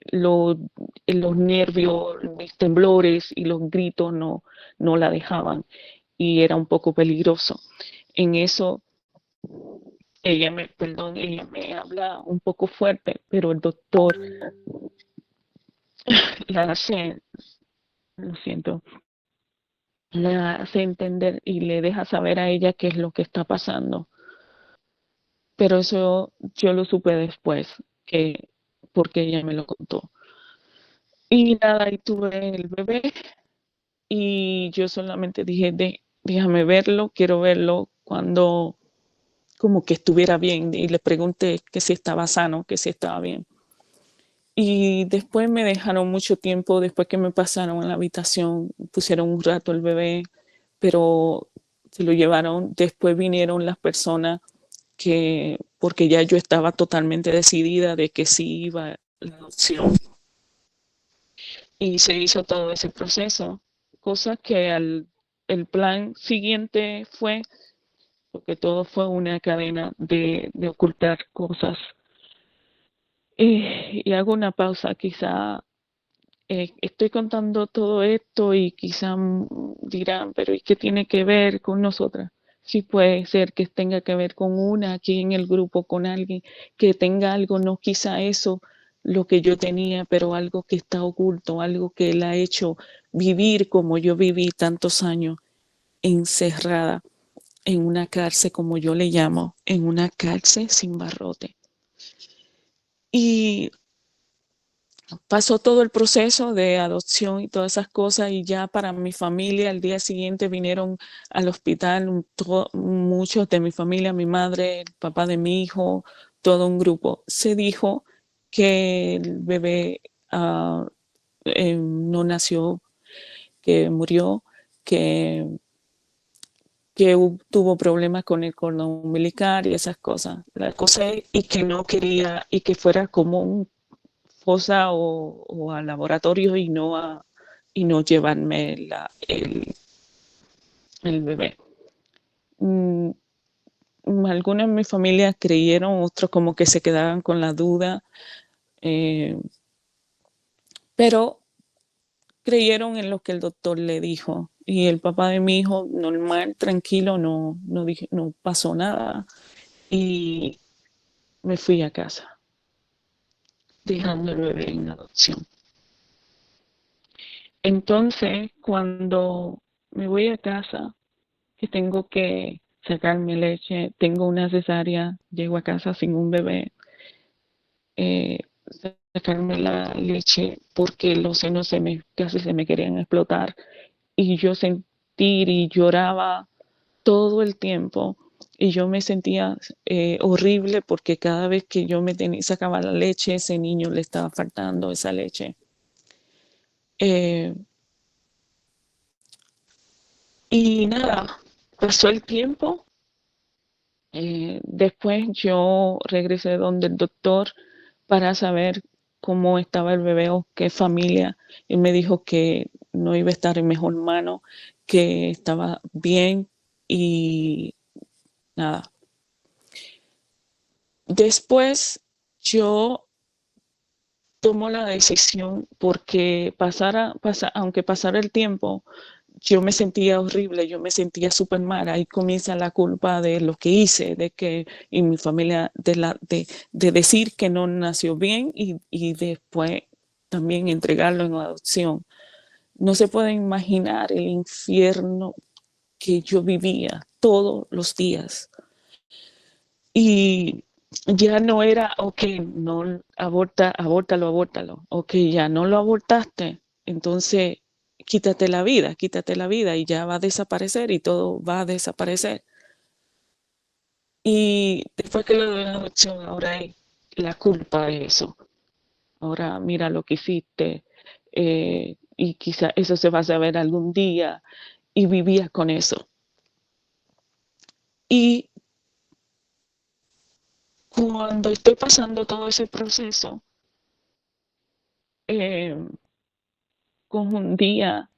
los nervios, mis temblores y los gritos no la dejaban y era un poco peligroso. En eso ella me habla un poco fuerte, pero el doctor la hace, lo siento, la hace entender y le deja saber a ella qué es lo que está pasando. Pero eso yo lo supe después, que porque ella me lo contó. Y nada, ahí tuve el bebé y yo solamente dije, déjame verlo, quiero verlo cuando como que estuviera bien y le pregunté que si estaba sano, que si estaba bien. Y después me dejaron mucho tiempo, después que me pasaron en la habitación, pusieron un rato el bebé, pero se lo llevaron, después vinieron las personas que, porque ya yo estaba totalmente decidida de que sí iba a la adopción. Y se hizo todo ese proceso, cosa que el plan siguiente fue, porque todo fue una cadena de ocultar cosas. Y hago una pausa, quizá estoy contando todo esto y quizá dirán, pero ¿y qué tiene que ver con nosotras? Sí puede ser que tenga que ver con una aquí en el grupo, con alguien que tenga algo, no quizá eso lo que yo tenía, pero algo que está oculto, algo que la ha hecho vivir como yo viví tantos años, encerrada en una cárcel, como yo le llamo, en una cárcel sin barrote. Y pasó todo el proceso de adopción y todas esas cosas y ya para mi familia al día siguiente vinieron al hospital muchos de mi familia, mi madre, el papá de mi hijo, todo un grupo. Se dijo que el bebé no nació, que murió, que, que tuvo problemas con el cordón umbilical y esas cosas. La cosa es y que no quería y que fuera como un fosa o a laboratorio y no llevarme el bebé. Mm, algunos en mi familia creyeron, otros como que se quedaban con la duda, eh, pero creyeron en lo que el doctor le dijo. Y el papá de mi hijo, normal, tranquilo, no pasó nada. Y me fui a casa, dejando el bebé en adopción. Entonces, cuando me voy a casa, que tengo que sacarme leche, tengo una cesárea, llego a casa sin un bebé, eh, sacarme la leche porque los senos casi se me querían explotar y yo sentir y lloraba todo el tiempo y yo me sentía horrible porque cada vez que yo sacaba la leche, ese niño le estaba faltando esa leche. Eh, y nada, pasó el tiempo. Después yo regresé donde el doctor para saber cómo estaba el bebé o qué familia. Él me dijo que no iba a estar en mejor mano, que estaba bien y nada. Después yo tomo la decisión porque aunque pasara el tiempo, yo me sentía horrible, yo me sentía súper mal. Ahí comienza la culpa de lo que hice, de que y mi familia, de decir que no nació bien y después también entregarlo en adopción. No se puede imaginar el infierno que yo vivía todos los días. Y ya no era, ok, no abórtalo, ok, ya no lo abortaste, entonces quítate la vida y ya va a desaparecer y todo va a desaparecer. Y después que lo de la adopción, ahora hay la culpa de eso. Ahora mira lo que hiciste y quizá eso se va a saber algún día y vivía con eso. Y cuando estoy pasando todo ese proceso, eh, con un día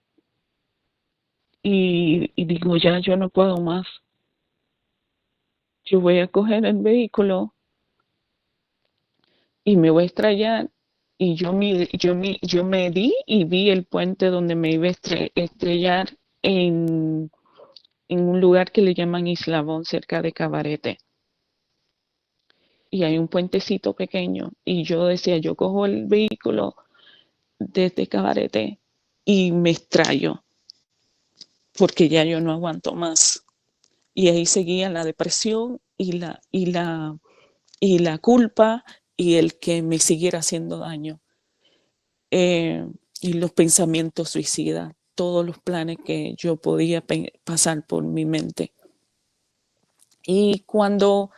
y digo, ya yo no puedo más. Yo voy a coger el vehículo y me voy a estrellar y yo medí y vi el puente donde me iba a estrellar en un lugar que le llaman Islabón, cerca de Cabarete. Y hay un puentecito pequeño. Y yo decía, yo cojo el vehículo desde Cabarete y me extrayo, porque ya yo no aguanto más. Y ahí seguía la depresión y la culpa y el que me siguiera haciendo daño. Y los pensamientos suicidas, todos los planes que yo podía pasar por mi mente. Y cuando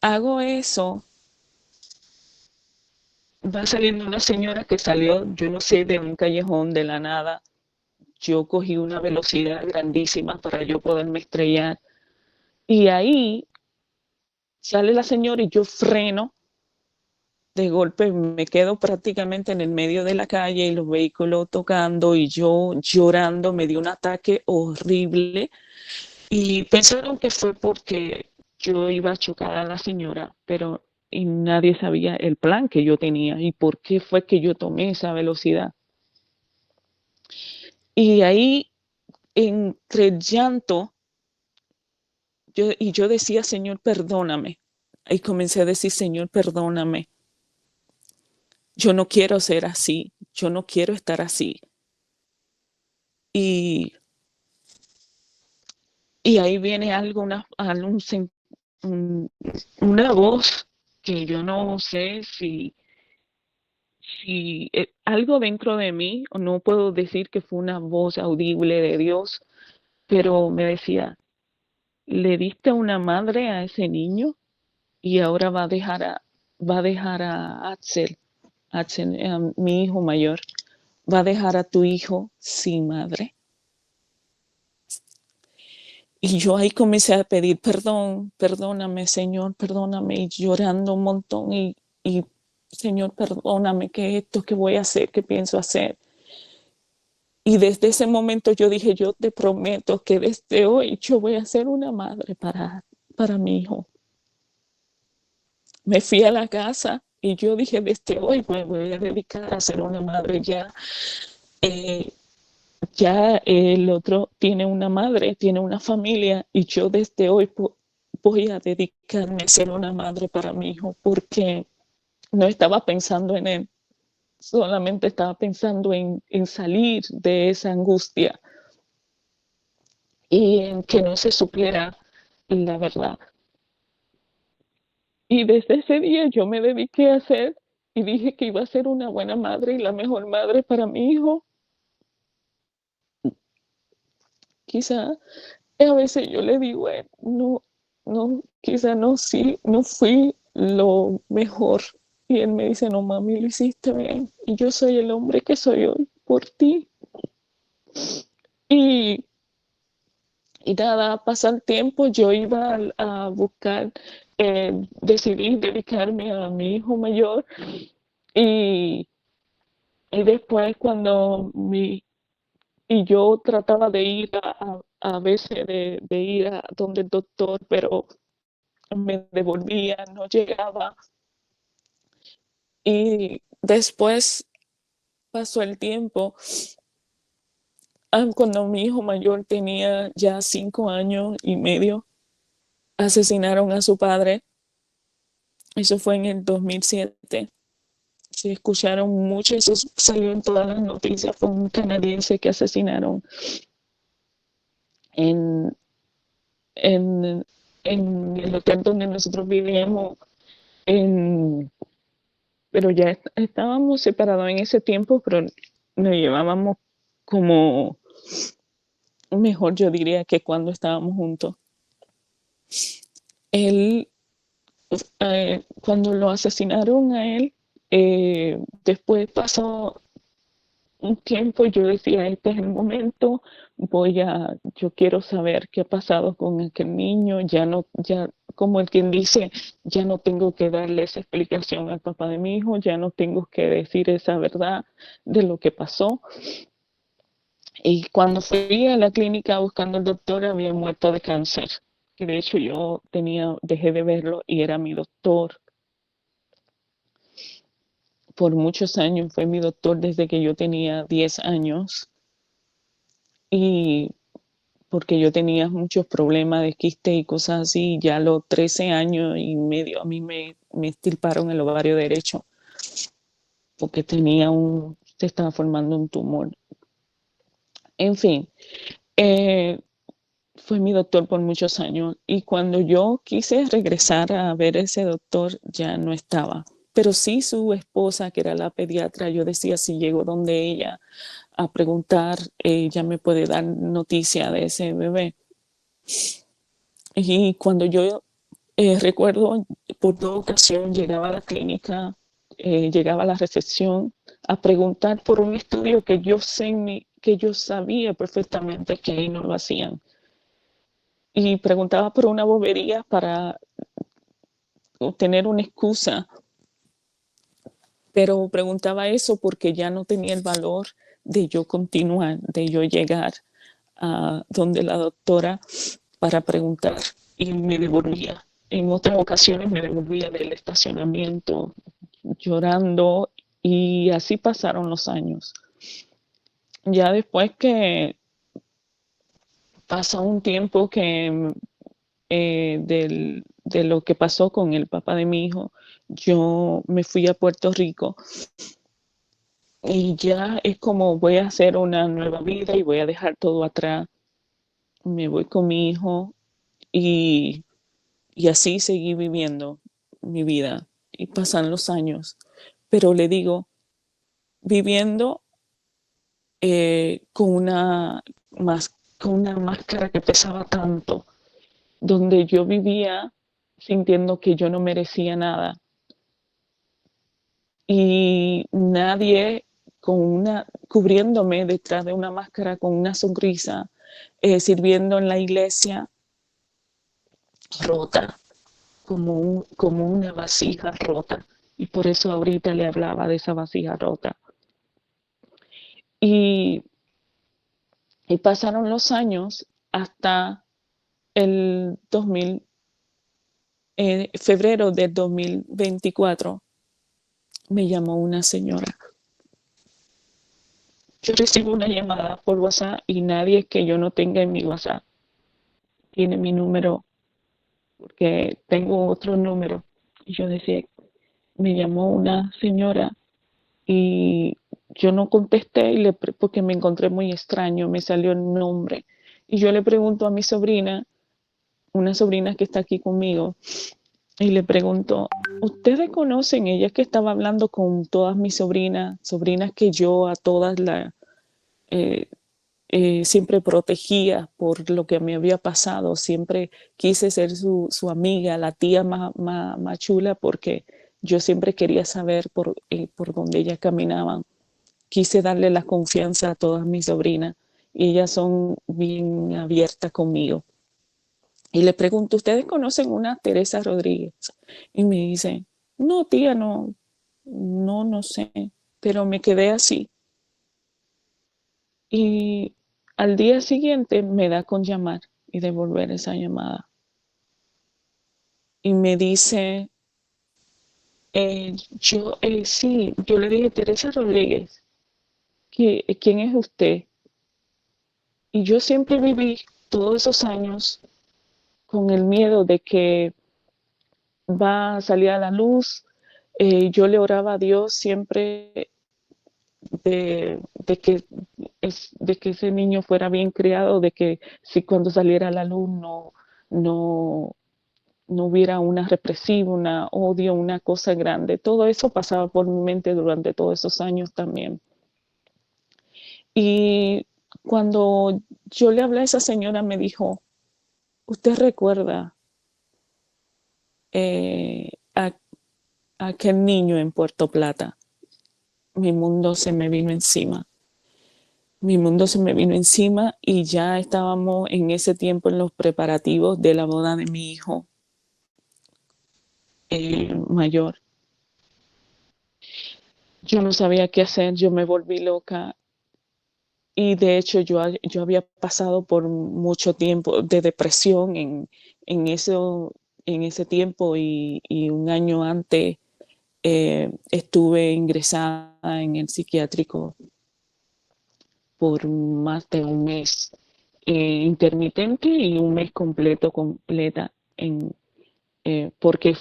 hago eso, va saliendo una señora que salió, yo no sé, de un callejón de la nada. Yo cogí una velocidad grandísima para yo poderme estrellar. Y ahí sale la señora y yo freno de golpe, me quedo prácticamente en el medio de la calle y los vehículos tocando y yo llorando, me dio un ataque horrible y pensaron que fue porque yo iba a chocar a la señora, pero y nadie sabía el plan que yo tenía y por qué fue que yo tomé esa velocidad. Y ahí, entre llanto, yo decía, Señor, perdóname. Y comencé a decir, Señor, perdóname. Yo no quiero ser así. Yo no quiero estar así. Y, y ahí viene algo, un, una voz que yo no sé si algo dentro de mí, no puedo decir que fue una voz audible de Dios, pero me decía, le diste una madre a ese niño y ahora va a dejar a Axel, mi hijo mayor, va a dejar a tu hijo sin madre. Y yo ahí comencé a pedir perdón, perdóname, Señor, perdóname, y llorando un montón y Señor, perdóname, ¿qué es esto que voy a hacer? ¿Qué pienso hacer? Y desde ese momento yo dije, yo te prometo que desde hoy yo voy a ser una madre para mi hijo. Me fui a la casa y yo dije, desde hoy me voy a dedicar a ser una madre ya. Eh, ya el otro tiene una madre, tiene una familia y yo desde hoy voy a dedicarme a ser una madre para mi hijo porque no estaba pensando en él, solamente estaba pensando en salir de esa angustia y en que no se supiera la verdad. Y desde ese día yo me dediqué a ser y dije que iba a ser una buena madre y la mejor madre para mi hijo. Quizá a veces yo le digo, no, no, quizá no, sí, no fui lo mejor. Y él me dice, no, mami, lo hiciste bien. Y yo soy el hombre que soy hoy por ti. Y, y nada, pasa el tiempo, yo iba a buscar, decidí dedicarme a mi hijo mayor. Y, y después cuando y yo trataba de ir a veces de ir a donde el doctor, pero me devolvía, no llegaba. Y después pasó el tiempo. Cuando mi hijo mayor tenía ya 5 años y medio, asesinaron a su padre. Eso fue en el 2007. Se escucharon mucho, eso salió en todas las noticias. Fue un canadiense que asesinaron en, en, en el hotel donde nosotros vivíamos. En, pero ya estábamos separados en ese tiempo, pero nos llevábamos como mejor, yo diría, que cuando estábamos juntos. Él, cuando lo asesinaron a él, después pasó un tiempo y yo decía, este es el momento, yo quiero saber qué ha pasado con aquel niño, ya no, ya, como el quien dice, ya no tengo que darle esa explicación al papá de mi hijo, ya no tengo que decir esa verdad de lo que pasó. Y cuando fui a la clínica buscando al doctor, había muerto de cáncer. Que de hecho yo dejé de verlo y era mi doctor. por muchos años, fue mi doctor desde que yo tenía 10 años y porque yo tenía muchos problemas de quiste y cosas así, ya a los 13 años y medio a mí me extirparon el ovario derecho porque se estaba formando un tumor. En fin, eh, fue mi doctor por muchos años y cuando yo quise regresar a ver a ese doctor ya no estaba. Pero sí su esposa, que era la pediatra, yo decía, si llego donde ella a preguntar, ella me puede dar noticia de ese bebé. Y cuando yo recuerdo, por toda ocasión llegaba a la clínica, llegaba a la recepción a preguntar por un estudio que que yo sabía perfectamente que ahí no lo hacían. Y preguntaba por una bobería para obtener una excusa, pero preguntaba eso porque ya no tenía el valor de yo continuar, de yo llegar a donde la doctora para preguntar y me devolvía. En otras ocasiones me devolvía del estacionamiento llorando y así pasaron los años. Ya después que pasó un tiempo que de lo que pasó con el papá de mi hijo, yo me fui a Puerto Rico y ya es como voy a hacer una nueva vida y voy a dejar todo atrás. Me voy con mi hijo y, y así seguí viviendo mi vida y pasan los años. Pero le digo, viviendo con una máscara que pesaba tanto, donde yo vivía sintiendo que yo no merecía nada y nadie cubriéndome detrás de una máscara con una sonrisa, sirviendo en la iglesia rota, como una vasija rota. Y por eso ahorita le hablaba de esa vasija rota. Y, y pasaron los años hasta el 2000, febrero del 2024, me llamó una señora. Yo recibo una llamada por WhatsApp y nadie que yo no tenga en mi WhatsApp tiene mi número porque tengo otro número. Y yo decía, me llamó una señora y yo no contesté porque me encontré muy extraño, me salió el nombre. Y yo le pregunto a mi sobrina, una sobrina que está aquí conmigo, y le pregunto, ¿ustedes conocen? Ella que estaba hablando con todas mis sobrinas que yo a todas eh, siempre protegía por lo que me había pasado, siempre quise ser su amiga, la tía más chula, porque yo siempre quería saber por dónde ellas caminaban. Quise darle la confianza a todas mis sobrinas y ellas son bien abiertas conmigo. Y le pregunto, ¿ustedes conocen una Teresa Rodríguez? Y me dice, no, tía, no sé, pero me quedé así. Y al día siguiente me da con llamar y devolver esa llamada. Y me dice, sí, yo le dije, Teresa Rodríguez, ¿quién es usted? Y yo siempre viví todos esos años con el miedo de que va a salir a la luz. Yo le oraba a Dios siempre de que ese niño fuera bien criado, de que si cuando saliera a la luz no, no hubiera una represiva, una odio, una cosa grande. Todo eso pasaba por mi mente durante todos esos años también. Y cuando yo le hablé a esa señora, me dijo, ¿usted recuerda a aquel niño en Puerto Plata? Mi mundo se me vino encima. Mi mundo se me vino encima y ya estábamos en ese tiempo en los preparativos de la boda de mi hijo mayor. Yo no sabía qué hacer, yo me volví loca y de hecho yo había pasado por mucho tiempo de depresión en ese tiempo y un año antes Estuve ingresada en el psiquiátrico por más de un mes intermitente y un mes completa porque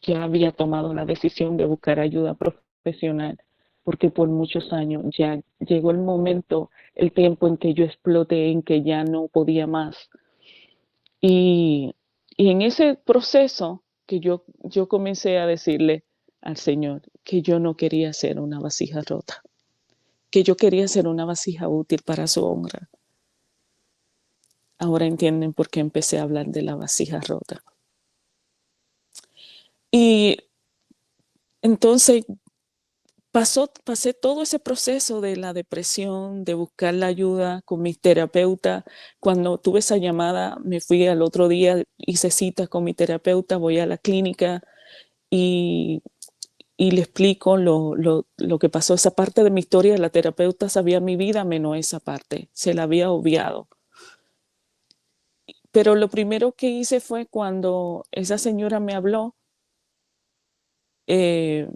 ya había tomado la decisión de buscar ayuda profesional, porque por muchos años ya llegó el momento, el tiempo en que yo exploté, en que ya no podía más. Y en ese proceso que yo comencé a decirle al Señor que yo no quería ser una vasija rota, que yo quería ser una vasija útil para su honra. Ahora entienden por qué empecé a hablar de la vasija rota. Y entonces pasé todo ese proceso de la depresión, de buscar la ayuda con mi terapeuta. Cuando tuve esa llamada, me fui al otro día, hice cita con mi terapeuta, voy a la clínica y, y le explico lo que pasó. Esa parte de mi historia, la terapeuta sabía mi vida, menos esa parte, se la había obviado. Pero lo primero que hice fue cuando esa señora me habló, eh,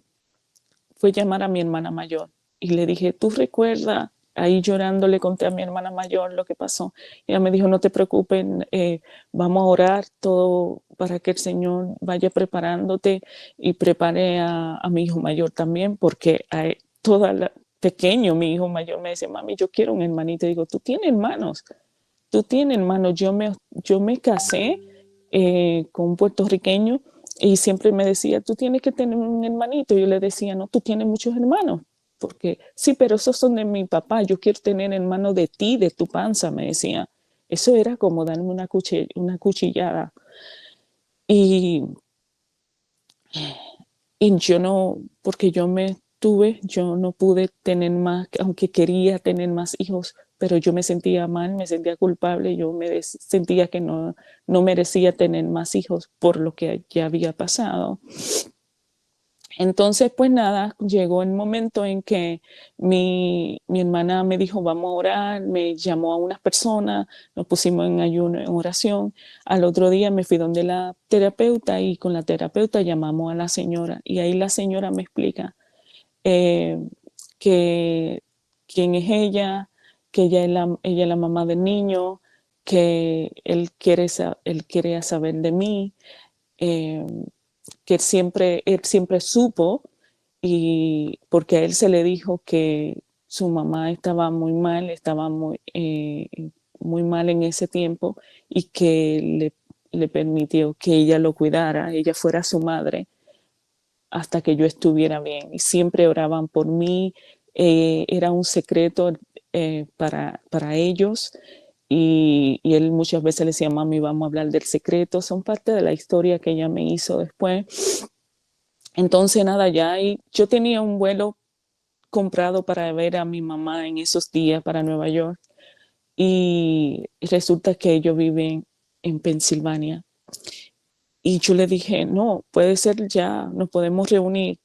fue llamar a mi hermana mayor y le dije, ¿tú recuerdas? Ahí llorando le conté a mi hermana mayor lo que pasó. Y ella me dijo, no te preocupes, vamos a orar todo para que el Señor vaya preparándote y prepare a mi hijo mayor también, porque pequeño mi hijo mayor me decía, mami, yo quiero un hermanito. Y digo, tú tienes hermanos, tú tienes hermanos. Yo me casé con un puertorriqueño y siempre me decía, tú tienes que tener un hermanito. Yo le decía, no, tú tienes muchos hermanos. Porque sí, pero esos son de mi papá. Yo quiero tener hermanos de ti, de tu panza, me decía. Eso era como darme una cuchillada. Y, y yo no, porque yo no pude tener más, aunque quería tener más hijos, pero yo me sentía mal, me sentía culpable, sentía que no merecía tener más hijos por lo que ya había pasado. Entonces, pues nada, llegó el momento en que mi hermana me dijo, vamos a orar, me llamó a unas personas, nos pusimos en ayuno, en oración. Al otro día me fui donde la terapeuta y con la terapeuta llamamos a la señora y ahí la señora me explica eh, que quién es ella, que ella es la mamá del niño, que él quiere saber de mí. Eh, que él siempre supo y porque a él se le dijo que su mamá estaba muy mal, estaba muy mal en ese tiempo y que le permitió que ella lo cuidara, ella fuera su madre hasta que yo estuviera bien. Y siempre oraban por mí, era un secreto para ellos. Y él muchas veces le decía, mami, vamos a hablar del secreto. Son parte de la historia que ella me hizo después. Entonces, nada, yo tenía un vuelo comprado para ver a mi mamá en esos días para Nueva York y resulta que ellos viven en Pensilvania. Y yo le dije, no, puede ser ya, nos podemos reunir,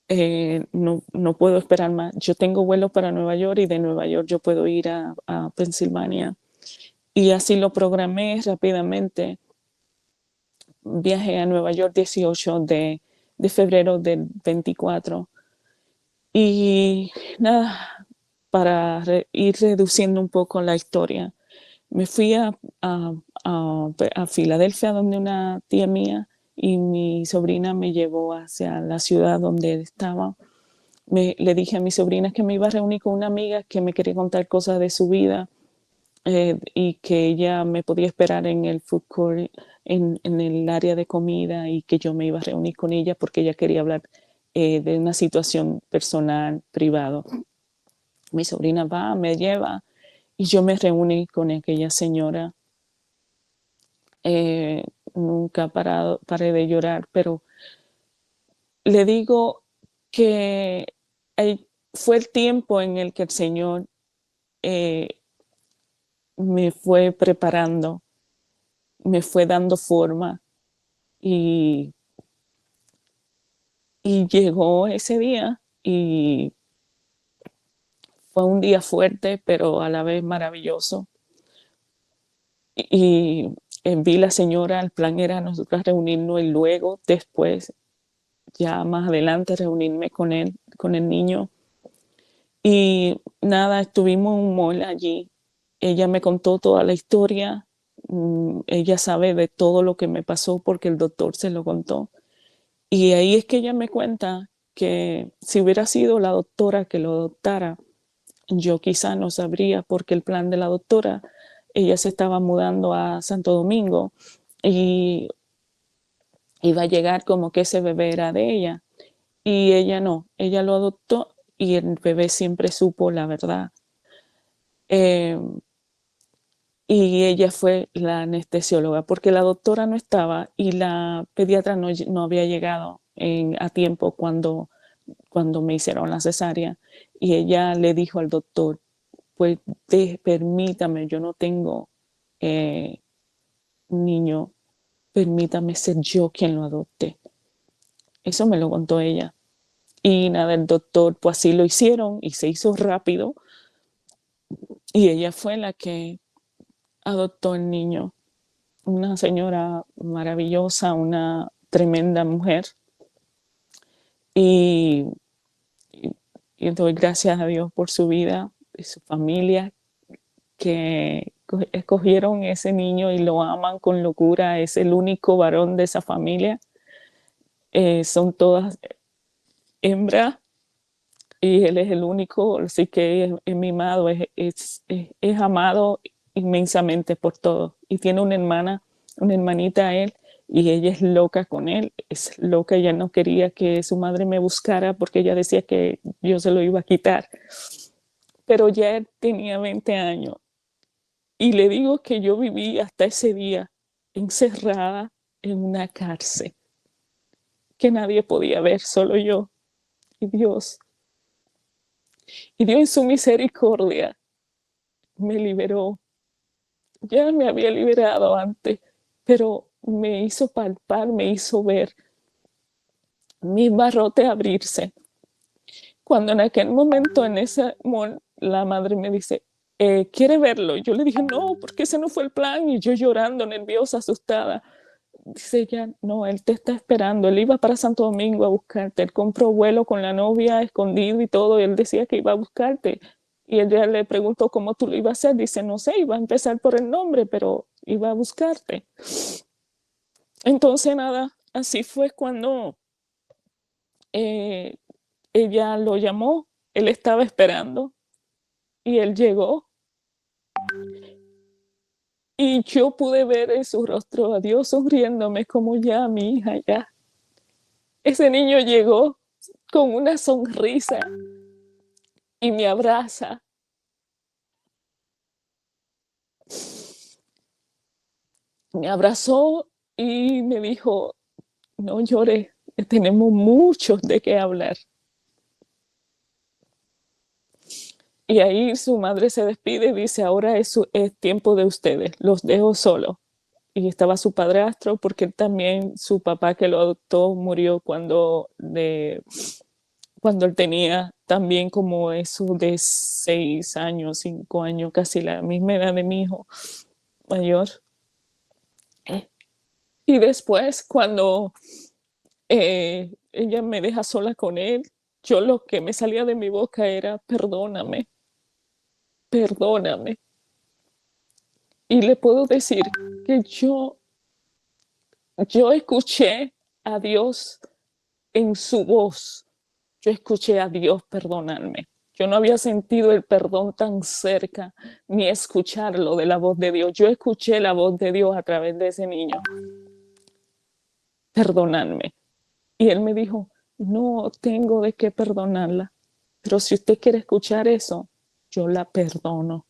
no puedo esperar más. Yo tengo vuelo para Nueva York y de Nueva York yo puedo ir a Pensilvania. Y así lo programé rápidamente. Viajé a Nueva York 18 de febrero del 24. Y nada, para ir reduciendo un poco la historia, me fui a Filadelfia donde una tía mía y mi sobrina me llevó hacia la ciudad donde estaba. Le dije a mi sobrina que me iba a reunir con una amiga que me quería contar cosas de su vida y que ella me podía esperar en el food court, en el área de comida y que yo me iba a reunir con ella porque ella quería hablar de una situación personal, privado. Mi sobrina va, me lleva y yo me reuní con aquella señora. Eh, Nunca paré de llorar, pero le digo que fue el tiempo en el que el Señor eh, me fue preparando, me fue dando forma y, y llegó ese día y fue un día fuerte, pero a la vez maravilloso. Y vi la señora, el plan era nosotras reunirnos y luego, después, ya más adelante reunirme con él, con el niño. Y nada, estuvimos en un mall allí. Ella me contó toda la historia. Ella sabe de todo lo que me pasó porque el doctor se lo contó. Y ahí es que ella me cuenta que si hubiera sido la doctora que lo adoptara, yo quizá no sabría porque el plan de la doctora, ella se estaba mudando a Santo Domingo y iba a llegar como que ese bebé era de ella. Y ella no, ella lo adoptó y el bebé siempre supo la verdad. Eh, y ella fue la anestesióloga porque la doctora no estaba y la pediatra no había llegado a tiempo cuando me hicieron la cesárea. Y ella le dijo al doctor, pues permítame, yo no tengo eh, niño, permítame ser yo quien lo adopte. Eso me lo contó ella. Y nada, el doctor, pues así lo hicieron y se hizo rápido. Y ella fue la que adoptó el niño. Una señora maravillosa, una tremenda mujer. Y, y, y doy gracias a Dios por su vida y su familia que escogieron ese niño y lo aman con locura. Es el único varón de esa familia. Son todas hembras y él es el único, así que es mimado, es amado inmensamente por todos. Y tiene una hermanita a él, y ella es loca con él, es loca, ella no quería que su madre me buscara porque ella decía que yo se lo iba a quitar. Pero ya él tenía 20 años y le digo que yo viví hasta ese día encerrada en una cárcel que nadie podía ver, solo yo y Dios. Y Dios en su misericordia me liberó. Ya me había liberado antes, pero me hizo palpar, me hizo ver mi barrote abrirse. Cuando en aquel momento en ese mall, la madre me dice, ¿quiere verlo? Yo le dije, no, porque ese no fue el plan. Y yo llorando, nerviosa, asustada. Dice ella, no, él te está esperando. Él iba para Santo Domingo a buscarte. Él compró vuelo con la novia, escondido y todo. Y él decía que iba a buscarte. Y ella le preguntó cómo tú lo ibas a hacer. Dice, no sé, iba a empezar por el nombre, pero iba a buscarte. Entonces, nada, así fue cuando eh, ella lo llamó. Él estaba esperando y él llegó. Y yo pude ver en su rostro a Dios sonriéndome como ya mi hija, ya. Ese niño llegó con una sonrisa y me abraza. Me abrazó y me dijo, no llores, tenemos mucho de qué hablar. Y ahí su madre se despide y dice, ahora es tiempo de ustedes, los dejo solos. Y estaba su padrastro, porque también su papá que lo adoptó murió cuando él tenía también como eso de 6 años, 5 años, casi la misma edad de mi hijo mayor. Y después, cuando ella me deja sola con él, yo lo que me salía de mi boca era, perdóname, perdóname. Y le puedo decir que yo escuché a Dios en su voz. Yo escuché a Dios perdonarme. Yo no había sentido el perdón tan cerca, ni escucharlo de la voz de Dios. Yo escuché la voz de Dios a través de ese niño. Perdonarme. Y él me dijo, no tengo de qué perdonarla, pero si usted quiere escuchar eso, yo la perdono.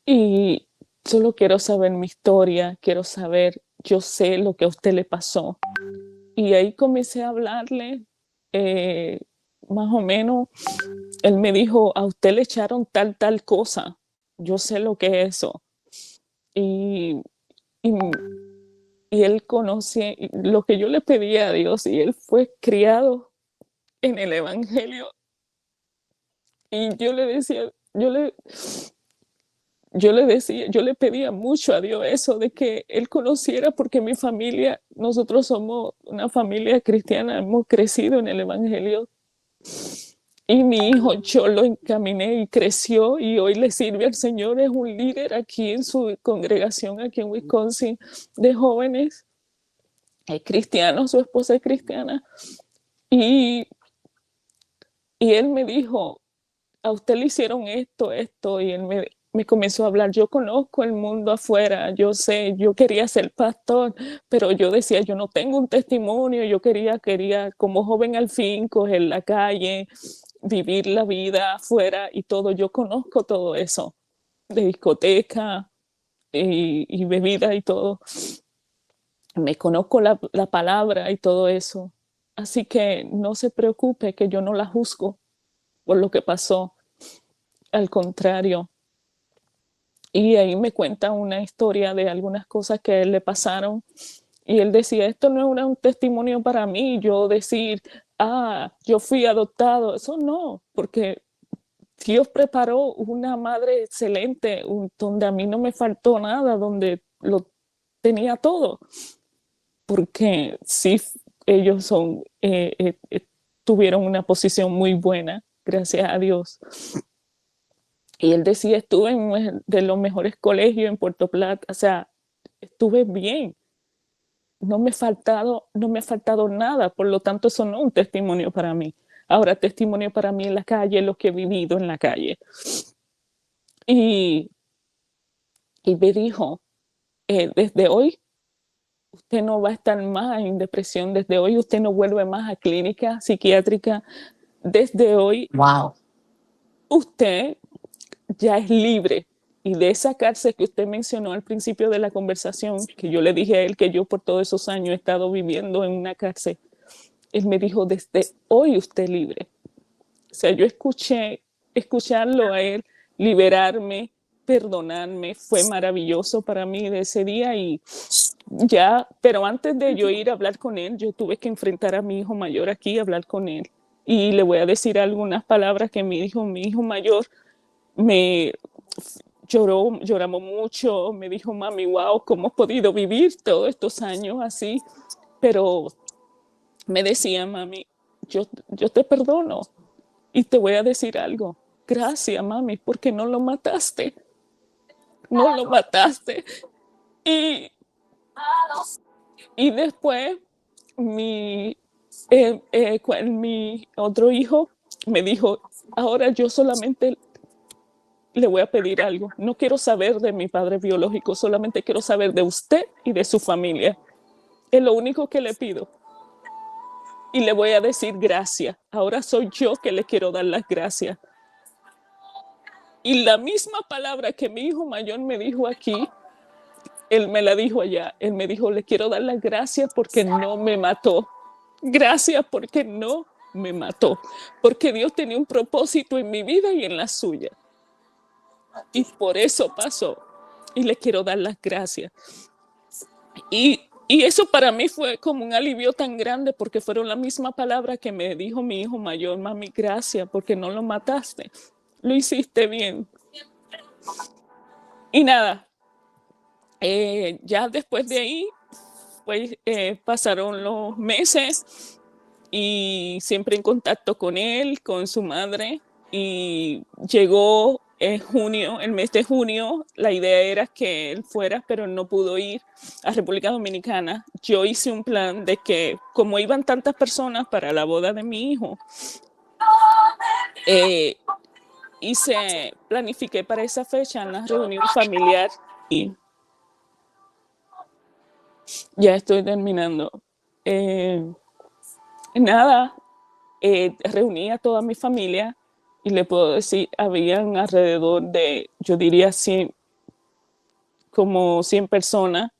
Y solo quiero saber mi historia, quiero saber, yo sé lo que a usted le pasó. Y ahí comencé a hablarle, eh, más o menos, él me dijo, a usted le echaron tal cosa, yo sé lo que es eso. Y, y, y él conoce lo que yo le pedía a Dios y él fue criado en el Evangelio. Y yo le decía, yo le decía, yo le pedía mucho a Dios eso, de que Él conociera, porque mi familia, nosotros somos una familia cristiana, hemos crecido en el Evangelio. Y mi hijo, yo lo encaminé y creció y hoy le sirve al Señor, es un líder aquí en su congregación, aquí en Wisconsin, de jóvenes. Es cristiano, su esposa es cristiana. Y, y él me dijo, a usted le hicieron esto, y él me comenzó a hablar. Yo conozco el mundo afuera, yo sé, yo quería ser pastor, pero yo decía, yo no tengo un testimonio, yo quería como joven al fin coger la calle, vivir la vida afuera y todo. Yo conozco todo eso, de discoteca y bebida y todo. Me conozco la palabra y todo eso. Así que no se preocupe que yo no la juzgo por lo que pasó. Al contrario, y ahí me cuenta una historia de algunas cosas que a él le pasaron. Y él decía, esto no era un testimonio para mí, yo decir, yo fui adoptado. Eso no, porque Dios preparó una madre excelente, donde a mí no me faltó nada, donde lo tenía todo. Porque sí, ellos tuvieron una posición muy buena, gracias a Dios. Y él decía, estuve en uno de los mejores colegios en Puerto Plata, o sea, estuve bien, no me ha faltado nada, por lo tanto eso no es un testimonio para mí. Ahora, testimonio para mí en la calle, lo que he vivido en la calle. Y, y me dijo, desde hoy usted no va a estar más en depresión, desde hoy usted no vuelve más a clínica psiquiátrica, desde hoy Wow. usted ya es libre. Y de esa cárcel que usted mencionó al principio de la conversación, que yo le dije a él que yo por todos esos años he estado viviendo en una cárcel, él me dijo, desde hoy usted es libre. O sea, yo escucharlo a él, liberarme, perdonarme, fue maravilloso para mí de ese día. Y ya, pero antes de yo ir a hablar con él, yo tuve que enfrentar a mi hijo mayor aquí, a hablar con él. Y le voy a decir algunas palabras que me dijo mi hijo mayor. Me lloramos mucho, me dijo, mami, wow, ¿cómo has podido vivir todos estos años así? Pero me decía, mami, yo te perdono y te voy a decir algo. Gracias, mami, porque no lo mataste. No lo mataste. Y, y después mi otro hijo me dijo, ahora yo solamente le voy a pedir algo. No quiero saber de mi padre biológico, solamente quiero saber de usted y de su familia. Es lo único que le pido. Y le voy a decir gracias. Ahora soy yo que le quiero dar las gracias. Y la misma palabra que mi hijo mayor me dijo aquí, él me la dijo allá. Él me dijo, le quiero dar las gracias porque no me mató. Gracias porque no me mató. Porque Dios tenía un propósito en mi vida y en la suya. Y por eso pasó. Y le quiero dar las gracias. Y eso para mí fue como un alivio tan grande porque fueron la misma palabra que me dijo mi hijo mayor, mami, gracias porque no lo mataste, lo hiciste bien. Y nada, ya después de ahí, pues pasaron los meses y siempre en contacto con él, con su madre, y llegó junio, el mes de junio, la idea era que él fuera, pero no pudo ir a República Dominicana. Yo hice un plan de que, como iban tantas personas para la boda de mi hijo, planifiqué para esa fecha en la reunión familiar y ya estoy terminando. Nada, reuní a toda mi familia y le puedo decir, habían alrededor de, yo diría, 100, como 100 personas,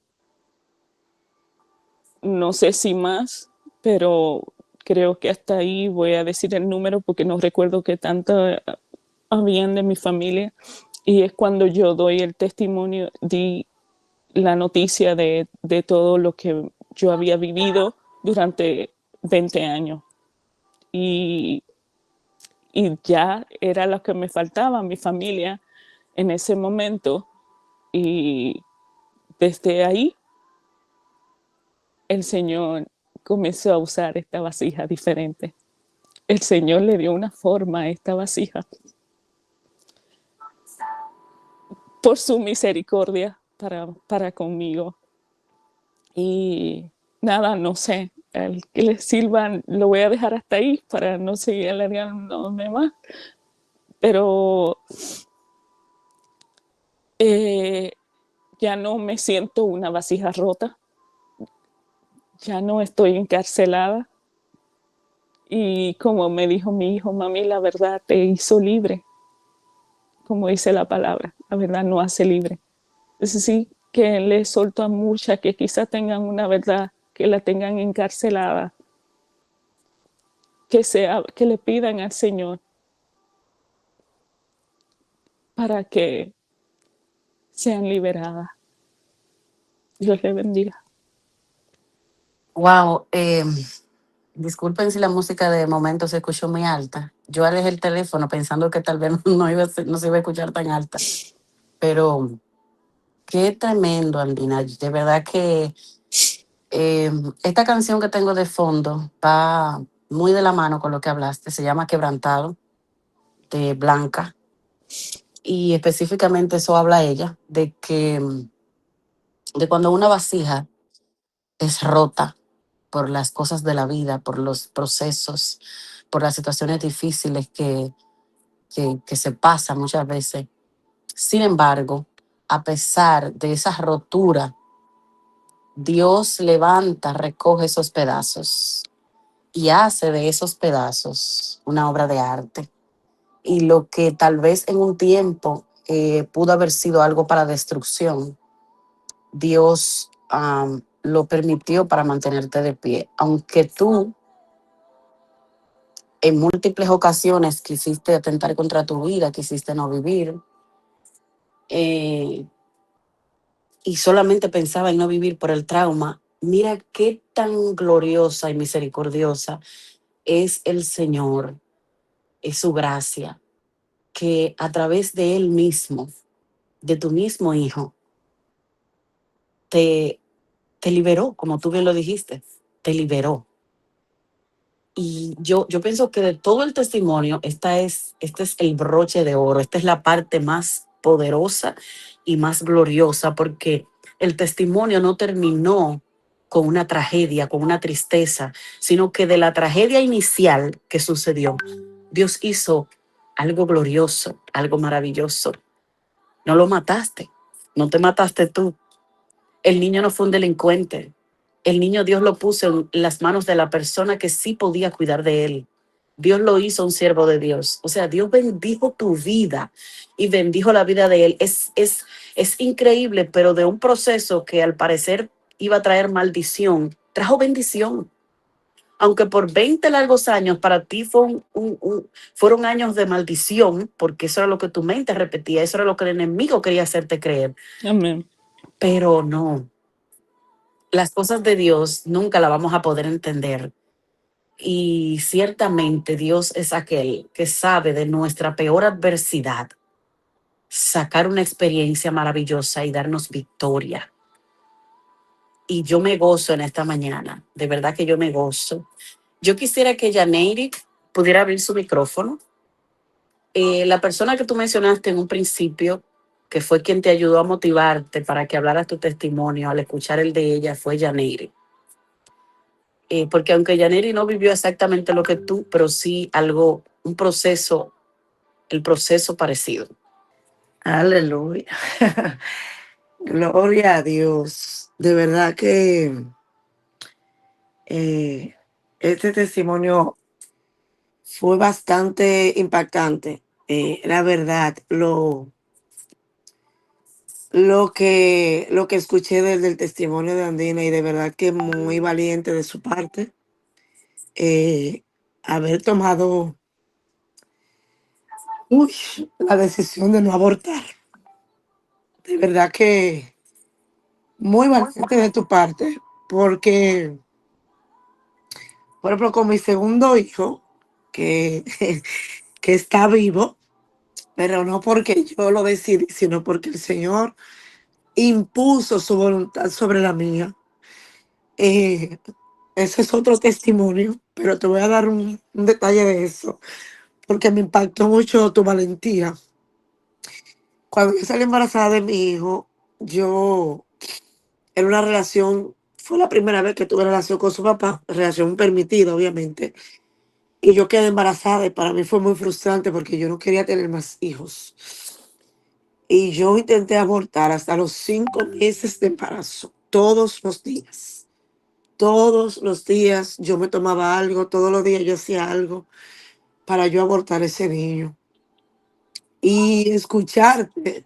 no sé si más, pero creo que hasta ahí voy a decir el número porque no recuerdo qué tanto habían de mi familia. Y es cuando yo doy el testimonio, di la noticia de todo lo que yo había vivido durante 20 años. Y, y ya era lo que me faltaba, mi familia. en ese momento y desde ahí el Señor comenzó a usar esta vasija diferente. El Señor le dio una forma a esta vasija por su misericordia para conmigo. Y nada, no sé, al que le sirvan, lo voy a dejar hasta ahí para no seguir alargándome más. Pero ya no me siento una vasija rota, ya no estoy encarcelada. Y como me dijo mi hijo, mami, la verdad te hizo libre, como dice la palabra, la verdad no hace libre. Es decir, que le soltó a muchas que quizás tengan una verdad, que la tengan encarcelada, que le pidan al Señor para que sean liberadas. Dios le bendiga. Wow, disculpen si la música de momento se escuchó muy alta. Yo alejé el teléfono pensando que tal vez no se iba a escuchar tan alta. Pero qué tremendo, Andina. De verdad que esta canción que tengo de fondo va muy de la mano con lo que hablaste. Se llama Quebrantado, de Blanca. Y específicamente eso habla ella, de que de cuando una vasija es rota por las cosas de la vida, por los procesos, por las situaciones difíciles que se pasan muchas veces. Sin embargo, a pesar de esa rotura, Dios levanta, recoge esos pedazos y hace de esos pedazos una obra de arte. Y lo que tal vez en un tiempo pudo haber sido algo para destrucción, Dios lo permitió para mantenerte de pie. Aunque tú en múltiples ocasiones quisiste atentar contra tu vida, quisiste no vivir, eh, y solamente pensaba en no vivir por el trauma, mira qué tan gloriosa y misericordiosa es el Señor, es su gracia, que a través de Él mismo, de tu mismo Hijo, te, te liberó, como tú bien lo dijiste, te liberó. Y yo pienso que de todo el testimonio, este es el broche de oro, esta es la parte más poderosa y más gloriosa, porque el testimonio no terminó con una tragedia, con una tristeza, sino que de la tragedia inicial que sucedió, Dios hizo algo glorioso, algo maravilloso. No lo mataste, no te mataste tú. El niño no fue un delincuente. El niño Dios lo puso en las manos de la persona que sí podía cuidar de él. Dios lo hizo un siervo de Dios. O sea, Dios bendijo tu vida y bendijo la vida de él. Es increíble, pero de un proceso que al parecer iba a traer maldición, trajo bendición. Aunque por 20 largos años para ti fueron años de maldición, porque eso era lo que tu mente repetía, eso era lo que el enemigo quería hacerte creer. Amén. Pero no, las cosas de Dios nunca las vamos a poder entender. Y ciertamente Dios es aquel que sabe de nuestra peor adversidad sacar una experiencia maravillosa y darnos victoria. Y yo me gozo en esta mañana, de verdad que yo me gozo. Yo quisiera que Janeiri pudiera abrir su micrófono. La persona que tú mencionaste en un principio, que fue quien te ayudó a motivarte para que hablaras tu testimonio, al escuchar el de ella, fue Janeiri. Porque aunque Yaneri no vivió exactamente lo que tú, pero sí algo, un proceso, el proceso parecido. Aleluya. Gloria a Dios. De verdad que este testimonio fue bastante impactante. La verdad, lo que escuché desde el testimonio de Andina y de verdad que muy valiente de su parte, eh, haber tomado la decisión de no abortar. De verdad que muy valiente de tu parte, porque, por ejemplo, con mi segundo hijo, que, que está vivo, pero no porque yo lo decidí, sino porque el Señor impuso su voluntad sobre la mía. Eh, Ese es otro testimonio, pero te voy a dar un detalle de eso, porque me impactó mucho tu valentía. Cuando yo salí embarazada de mi hijo, yo en una relación, fue la primera vez que tuve relación con su papá, relación permitida, obviamente, y yo quedé embarazada y para mí fue muy frustrante porque yo no quería tener más hijos. Y yo intenté abortar hasta los 5 meses de embarazo, todos los días. Todos los días yo me tomaba algo, todos los días yo hacía algo para yo abortar ese niño. Y escucharte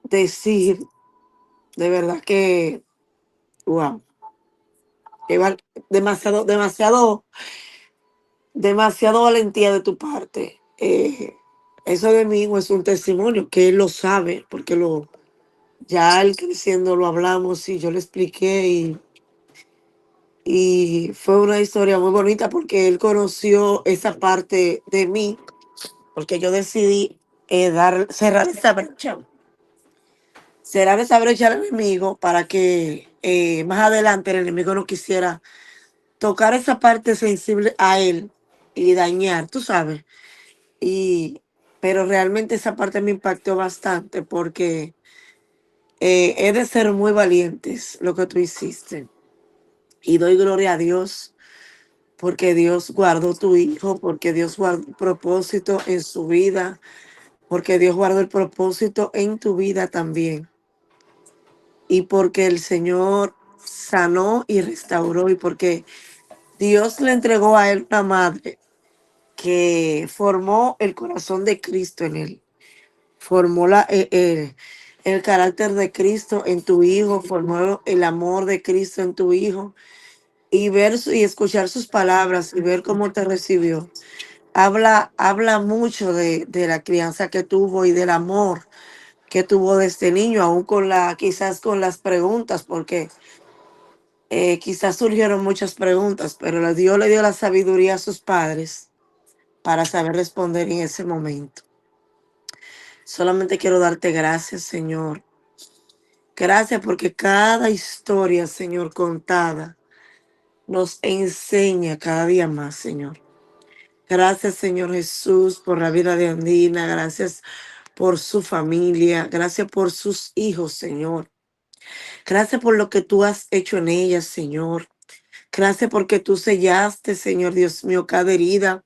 decir, de verdad que, wow, demasiado, demasiado, demasiado valentía de tu parte. Eso de mí es un testimonio que él lo sabe, porque ya él creciendo lo hablamos y yo le expliqué y fue una historia muy bonita porque él conoció esa parte de mí, porque yo decidí cerrar esa brecha al enemigo para que más adelante el enemigo no quisiera tocar esa parte sensible a él y dañar, tú sabes. Y, pero realmente esa parte me impactó bastante porque es de ser muy valientes lo que tú hiciste. Y doy gloria a Dios porque Dios guardó tu hijo, porque Dios guardó un propósito en su vida, porque Dios guardó el propósito en tu vida también. Y porque el Señor sanó y restauró y porque Dios le entregó a él una madre que formó el corazón de Cristo en él, formó el carácter de Cristo en tu hijo, formó el amor de Cristo en tu hijo y y escuchar sus palabras y ver cómo te recibió. Habla mucho de la crianza que tuvo y del amor que tuvo de este niño, aún quizás con las preguntas, porque quizás surgieron muchas preguntas, pero Dios le dio la sabiduría a sus padres para saber responder en ese momento. Solamente quiero darte gracias, Señor. Gracias porque cada historia, Señor, contada, nos enseña cada día más, Señor. Gracias, Señor Jesús, por la vida de Andina. Gracias por su familia. Gracias por sus hijos, Señor. Gracias por lo que tú has hecho en ellas, Señor. Gracias porque tú sellaste, Señor Dios mío, cada herida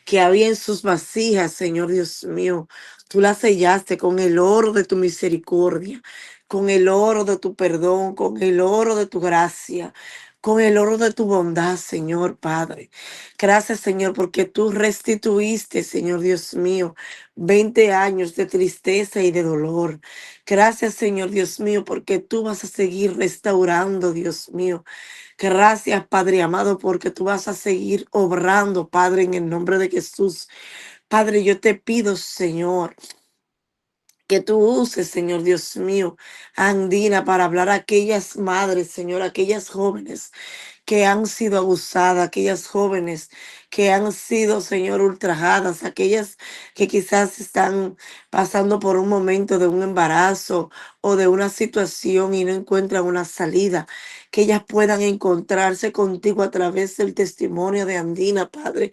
que había en sus vasijas, Señor Dios mío. Tú las sellaste con el oro de tu misericordia, con el oro de tu perdón, con el oro de tu gracia, con el oro de tu bondad, Señor Padre. Gracias, Señor, porque tú restituiste, Señor Dios mío, 20 años de tristeza y de dolor. Gracias, Señor Dios mío, porque tú vas a seguir restaurando, Dios mío. Gracias, Padre amado, porque tú vas a seguir obrando, Padre, en el nombre de Jesús. Padre, yo te pido, Señor, que tú uses, Señor Dios mío, a Andina para hablar a aquellas madres, Señor, aquellas jóvenes que han sido abusadas, aquellas jóvenes que han sido, Señor, ultrajadas, aquellas que quizás están pasando por un momento de un embarazo o de una situación y no encuentran una salida, que ellas puedan encontrarse contigo a través del testimonio de Andina, Padre,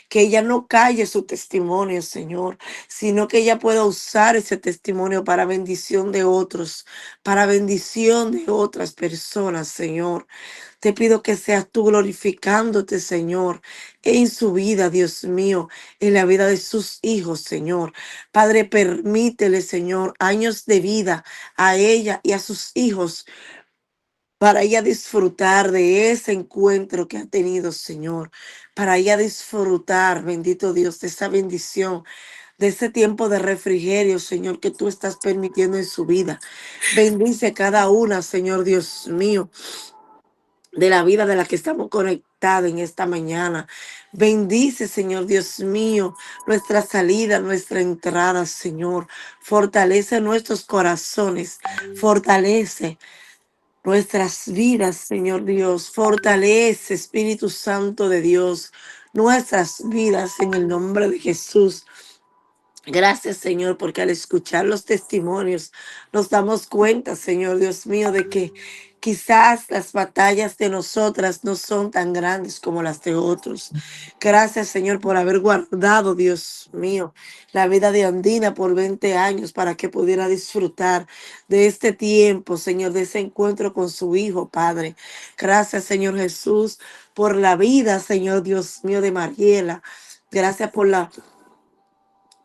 que ella no calle su testimonio, Señor, sino que ella pueda usar ese testimonio para bendición de otros, para bendición de otras personas, Señor. Te pido que seas tú glorificándote, Señor, en su vida, Dios mío, en la vida de sus hijos, Señor. Padre, permítele, Señor, años de vida a ella y a sus hijos para ella disfrutar de ese encuentro que ha tenido, Señor. Para ella disfrutar, bendito Dios, de esa bendición, de ese tiempo de refrigerio, Señor, que tú estás permitiendo en su vida. Bendice cada una, Señor Dios mío, de la vida de la que estamos conectados en esta mañana. Bendice, Señor Dios mío, nuestra salida, nuestra entrada, Señor. Fortalece nuestros corazones, fortalece nuestras vidas, Señor Dios. Fortalece, Espíritu Santo de Dios, nuestras vidas en el nombre de Jesús. Gracias, Señor, porque al escuchar los testimonios nos damos cuenta, Señor Dios mío, de que quizás las batallas de nosotras no son tan grandes como las de otros. Gracias, Señor, por haber guardado, Dios mío, la vida de Andina por 20 años para que pudiera disfrutar de este tiempo, Señor, de ese encuentro con su Hijo, Padre. Gracias, Señor Jesús, por la vida, Señor Dios mío, de Mariela. Gracias por la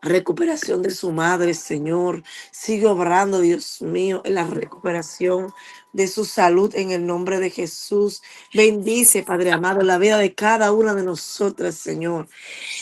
recuperación de su madre, Señor. Sigue obrando, Dios mío, en la recuperación de su salud en el nombre de Jesús. Bendice, Padre amado, la vida de cada una de nosotras, Señor.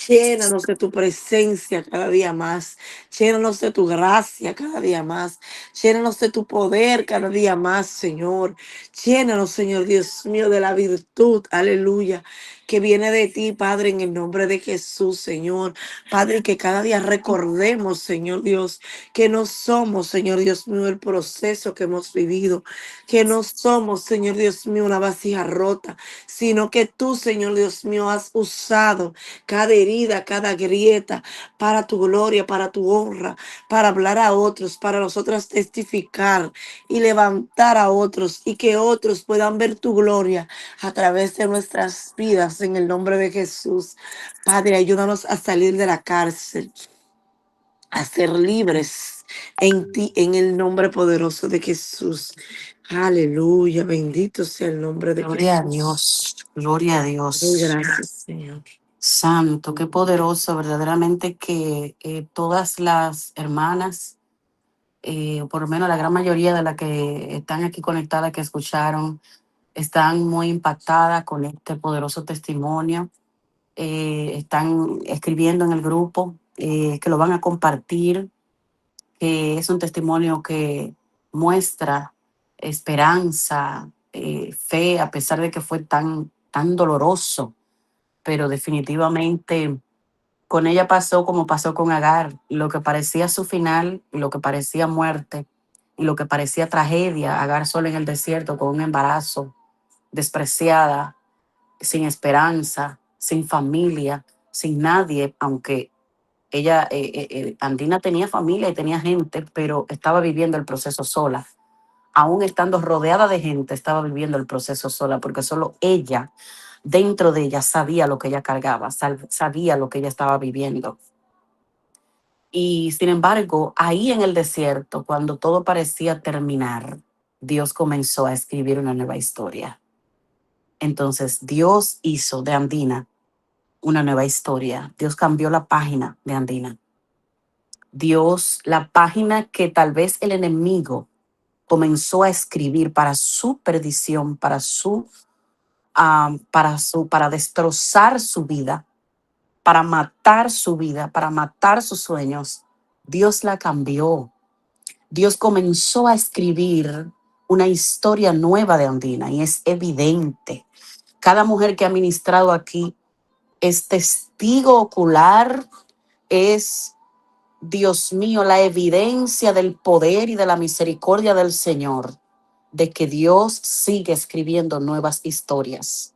Llénanos de tu presencia cada día más. Llénanos de tu gracia cada día más. Llénanos de tu poder cada día más, Señor. Llénanos, Señor Dios mío, de la virtud, aleluya, que viene de ti, Padre, en el nombre de Jesús, Señor. Padre, que cada día recordemos, Señor Dios, que no somos, Señor Dios mío, el proceso que hemos vivido, que no somos, Señor Dios mío, una vasija rota, sino que tú, Señor Dios mío, has usado cada herida, cada grieta para tu gloria, para tu honra, para hablar a otros, para nosotros testificar y levantar a otros y que otros puedan ver tu gloria a través de nuestras vidas en el nombre de Jesús. Padre, ayúdanos a salir de la cárcel, a ser libres en ti, en el nombre poderoso de Jesús. Aleluya, bendito sea el nombre de Gloria a Jesús. Dios, gloria a Ay, Dios. gracias, Señor. Santo, qué poderoso, verdaderamente que todas las hermanas, o por lo menos la gran mayoría de las que están aquí conectadas, que escucharon, están muy impactadas con este poderoso testimonio. Están escribiendo en el grupo, que lo van a compartir, que es un testimonio que muestra esperanza, fe, a pesar de que fue tan doloroso, pero definitivamente con ella pasó como pasó con Agar, lo que parecía su final, lo que parecía muerte y lo que parecía tragedia, Agar sola en el desierto con un embarazo, despreciada, sin esperanza, sin familia, sin nadie, aunque ella, Andina tenía familia y tenía gente, pero estaba viviendo el proceso sola. Aún estando rodeada de gente, estaba viviendo el proceso sola, porque solo ella, dentro de ella, sabía lo que ella cargaba, sabía lo que ella estaba viviendo. Y sin embargo, ahí en el desierto, cuando todo parecía terminar, Dios comenzó a escribir una nueva historia. Entonces, Dios hizo de Andina una nueva historia. Dios cambió la página de Andina. Dios, la página que tal vez el enemigo comenzó a escribir para su perdición, para destrozar su vida, para matar su vida, para matar sus sueños. Dios la cambió. Dios comenzó a escribir una historia nueva de Andina y es evidente. Cada mujer que ha ministrado aquí es testigo ocular, es, Dios mío, la evidencia del poder y de la misericordia del Señor, de que Dios sigue escribiendo nuevas historias,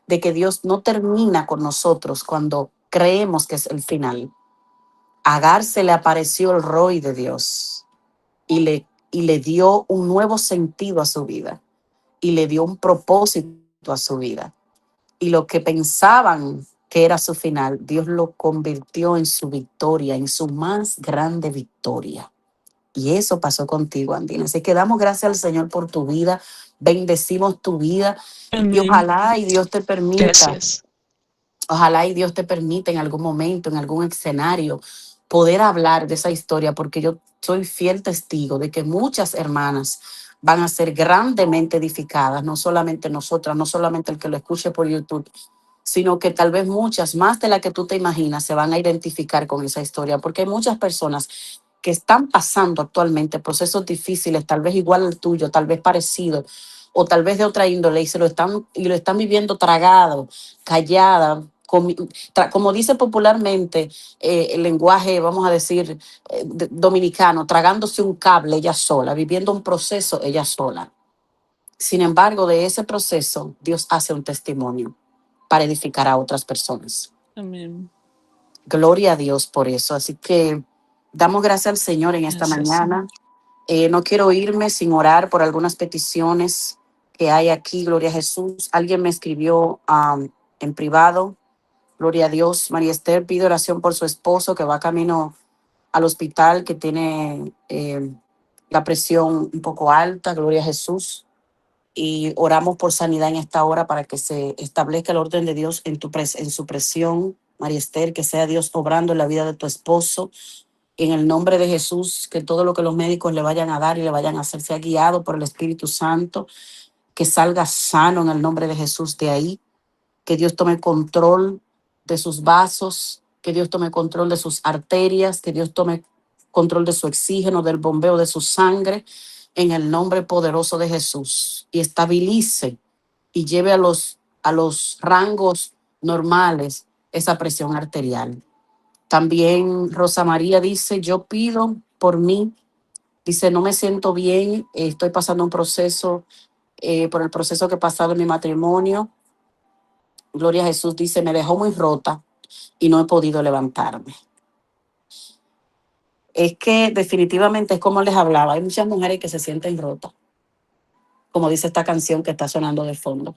de que Dios no termina con nosotros cuando creemos que es el final. A Agar se le apareció el Roy de Dios y le dio un nuevo sentido a su vida y le dio un propósito a su vida. Y lo que pensaban que era su final, Dios lo convirtió en su victoria, en su más grande victoria. Y eso pasó contigo, Andina. Así que damos gracias al Señor por tu vida, bendecimos tu vida y Amén. Gracias. ojalá y Dios te permita en algún momento, en algún escenario, poder hablar de esa historia, porque yo soy fiel testigo de que muchas hermanas van a ser grandemente edificadas, no solamente nosotras, no solamente el que lo escuche por YouTube, sino que tal vez muchas, más de las que tú te imaginas, se van a identificar con esa historia, porque hay muchas personas que están pasando actualmente procesos difíciles, tal vez igual al tuyo, tal vez parecido, o tal vez de otra índole, y lo están viviendo tragado, callada, como dice popularmente, el lenguaje, vamos a decir, dominicano, tragándose un cable ella sola, viviendo un proceso ella sola. Sin embargo, de ese proceso, Dios hace un testimonio. para edificar a otras personas. Amén. Gloria a Dios por eso. Así que damos gracias al Señor en esta Gracias, mañana. No quiero irme sin orar por algunas peticiones que hay aquí. Gloria a Jesús. Alguien me escribió en privado. Gloria a Dios. María Esther pide oración por su esposo que va camino al hospital, que tiene la presión un poco alta. Gloria a Jesús. Y oramos por sanidad en esta hora para que se establezca el orden de Dios en su presión. María Esther, que sea Dios obrando en la vida de tu esposo. En el nombre de Jesús, que todo lo que los médicos le vayan a dar y le vayan a hacer sea guiado por el Espíritu Santo, que salga sano en el nombre de Jesús de ahí, que Dios tome control de sus vasos, que Dios tome control de sus arterias, que Dios tome control de su oxígeno, del bombeo de su sangre, en el nombre poderoso de Jesús, y estabilice y lleve a los rangos normales esa presión arterial. También Rosa María dice, yo pido por mí, dice, no me siento bien, estoy pasando un proceso, por el proceso que he pasado en mi matrimonio. Gloria a Jesús, dice, me dejó muy rota y no he podido levantarme. Es que definitivamente es como les hablaba, hay muchas mujeres que se sienten rotas, como dice esta canción que está sonando de fondo.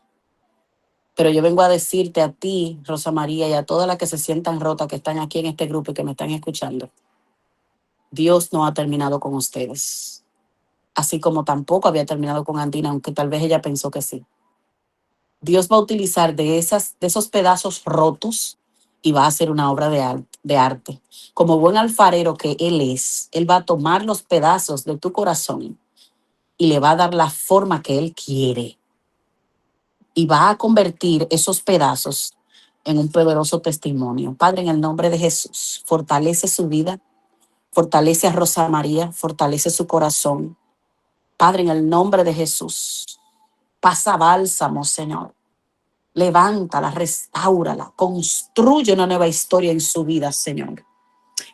Pero yo vengo a decirte a ti, Rosa María, y a todas las que se sientan rotas, que están aquí en este grupo y que me están escuchando, Dios no ha terminado con ustedes. Así como tampoco había terminado con Andina, aunque tal vez ella pensó que sí. Dios va a utilizar de esos pedazos rotos y va a hacer una obra de arte. Como buen alfarero que Él es, Él va a tomar los pedazos de tu corazón y le va a dar la forma que Él quiere. Y va a convertir esos pedazos en un poderoso testimonio. Padre, en el nombre de Jesús, fortalece su vida, fortalece a Rosa María, fortalece su corazón. Padre, en el nombre de Jesús, pasa bálsamo, Señor. Levántala, restáurala, construye una nueva historia en su vida, Señor.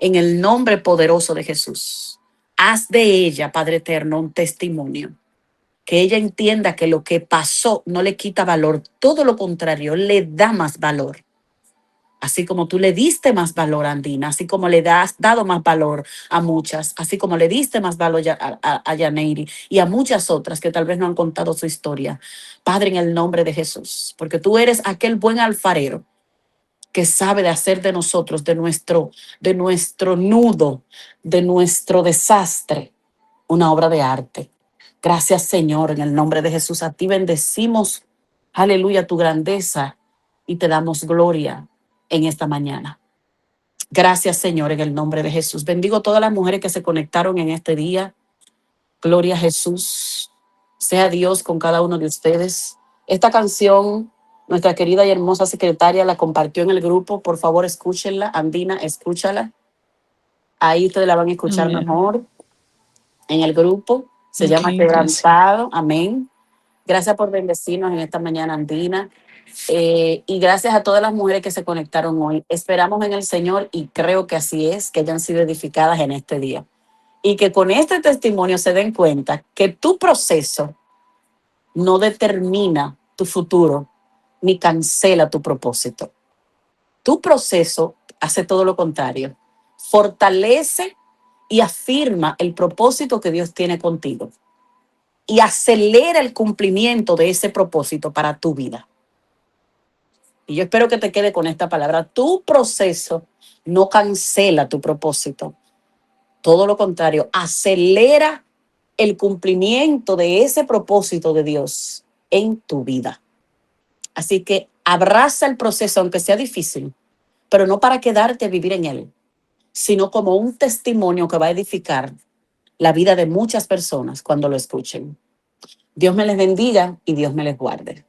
En el nombre poderoso de Jesús, haz de ella, Padre eterno, un testimonio. Que ella entienda que lo que pasó no le quita valor, todo lo contrario, le da más valor. Así como tú le diste más valor a Andina, así como le has dado más valor a muchas, así como le diste más valor a Yaneiri y a muchas otras que tal vez no han contado su historia. Padre, en el nombre de Jesús, porque tú eres aquel buen alfarero que sabe de hacer de nosotros, de nuestro nudo, de nuestro desastre, una obra de arte. Gracias, Señor, en el nombre de Jesús. A ti bendecimos, aleluya, tu grandeza y te damos gloria en esta mañana. Gracias, Señor, en el nombre de Jesús. Bendigo a todas las mujeres que se conectaron en este día. Gloria a Jesús. Sea Dios con cada uno de ustedes. Esta canción, nuestra querida y hermosa secretaria la compartió en el grupo. Por favor, escúchenla. Andina, escúchala. Ahí ustedes la van a escuchar Amén. mejor en el grupo. Se llama Ok, gracias. Quebrantado. Amén. Gracias por bendecirnos en esta mañana, Andina. Y gracias a todas las mujeres que se conectaron hoy. Esperamos en el Señor y creo que así es, que hayan sido edificadas en este día. Y que con este testimonio se den cuenta que tu proceso no determina tu futuro ni cancela tu propósito. Tu proceso hace todo lo contrario. Fortalece y afirma el propósito que Dios tiene contigo y acelera el cumplimiento de ese propósito para tu vida. Y yo espero que te quede con esta palabra. Tu proceso no cancela tu propósito. Todo lo contrario, acelera el cumplimiento de ese propósito de Dios en tu vida. Así que abraza el proceso, aunque sea difícil, pero no para quedarte a vivir en él, sino como un testimonio que va a edificar la vida de muchas personas cuando lo escuchen. Dios me les bendiga y Dios me les guarde.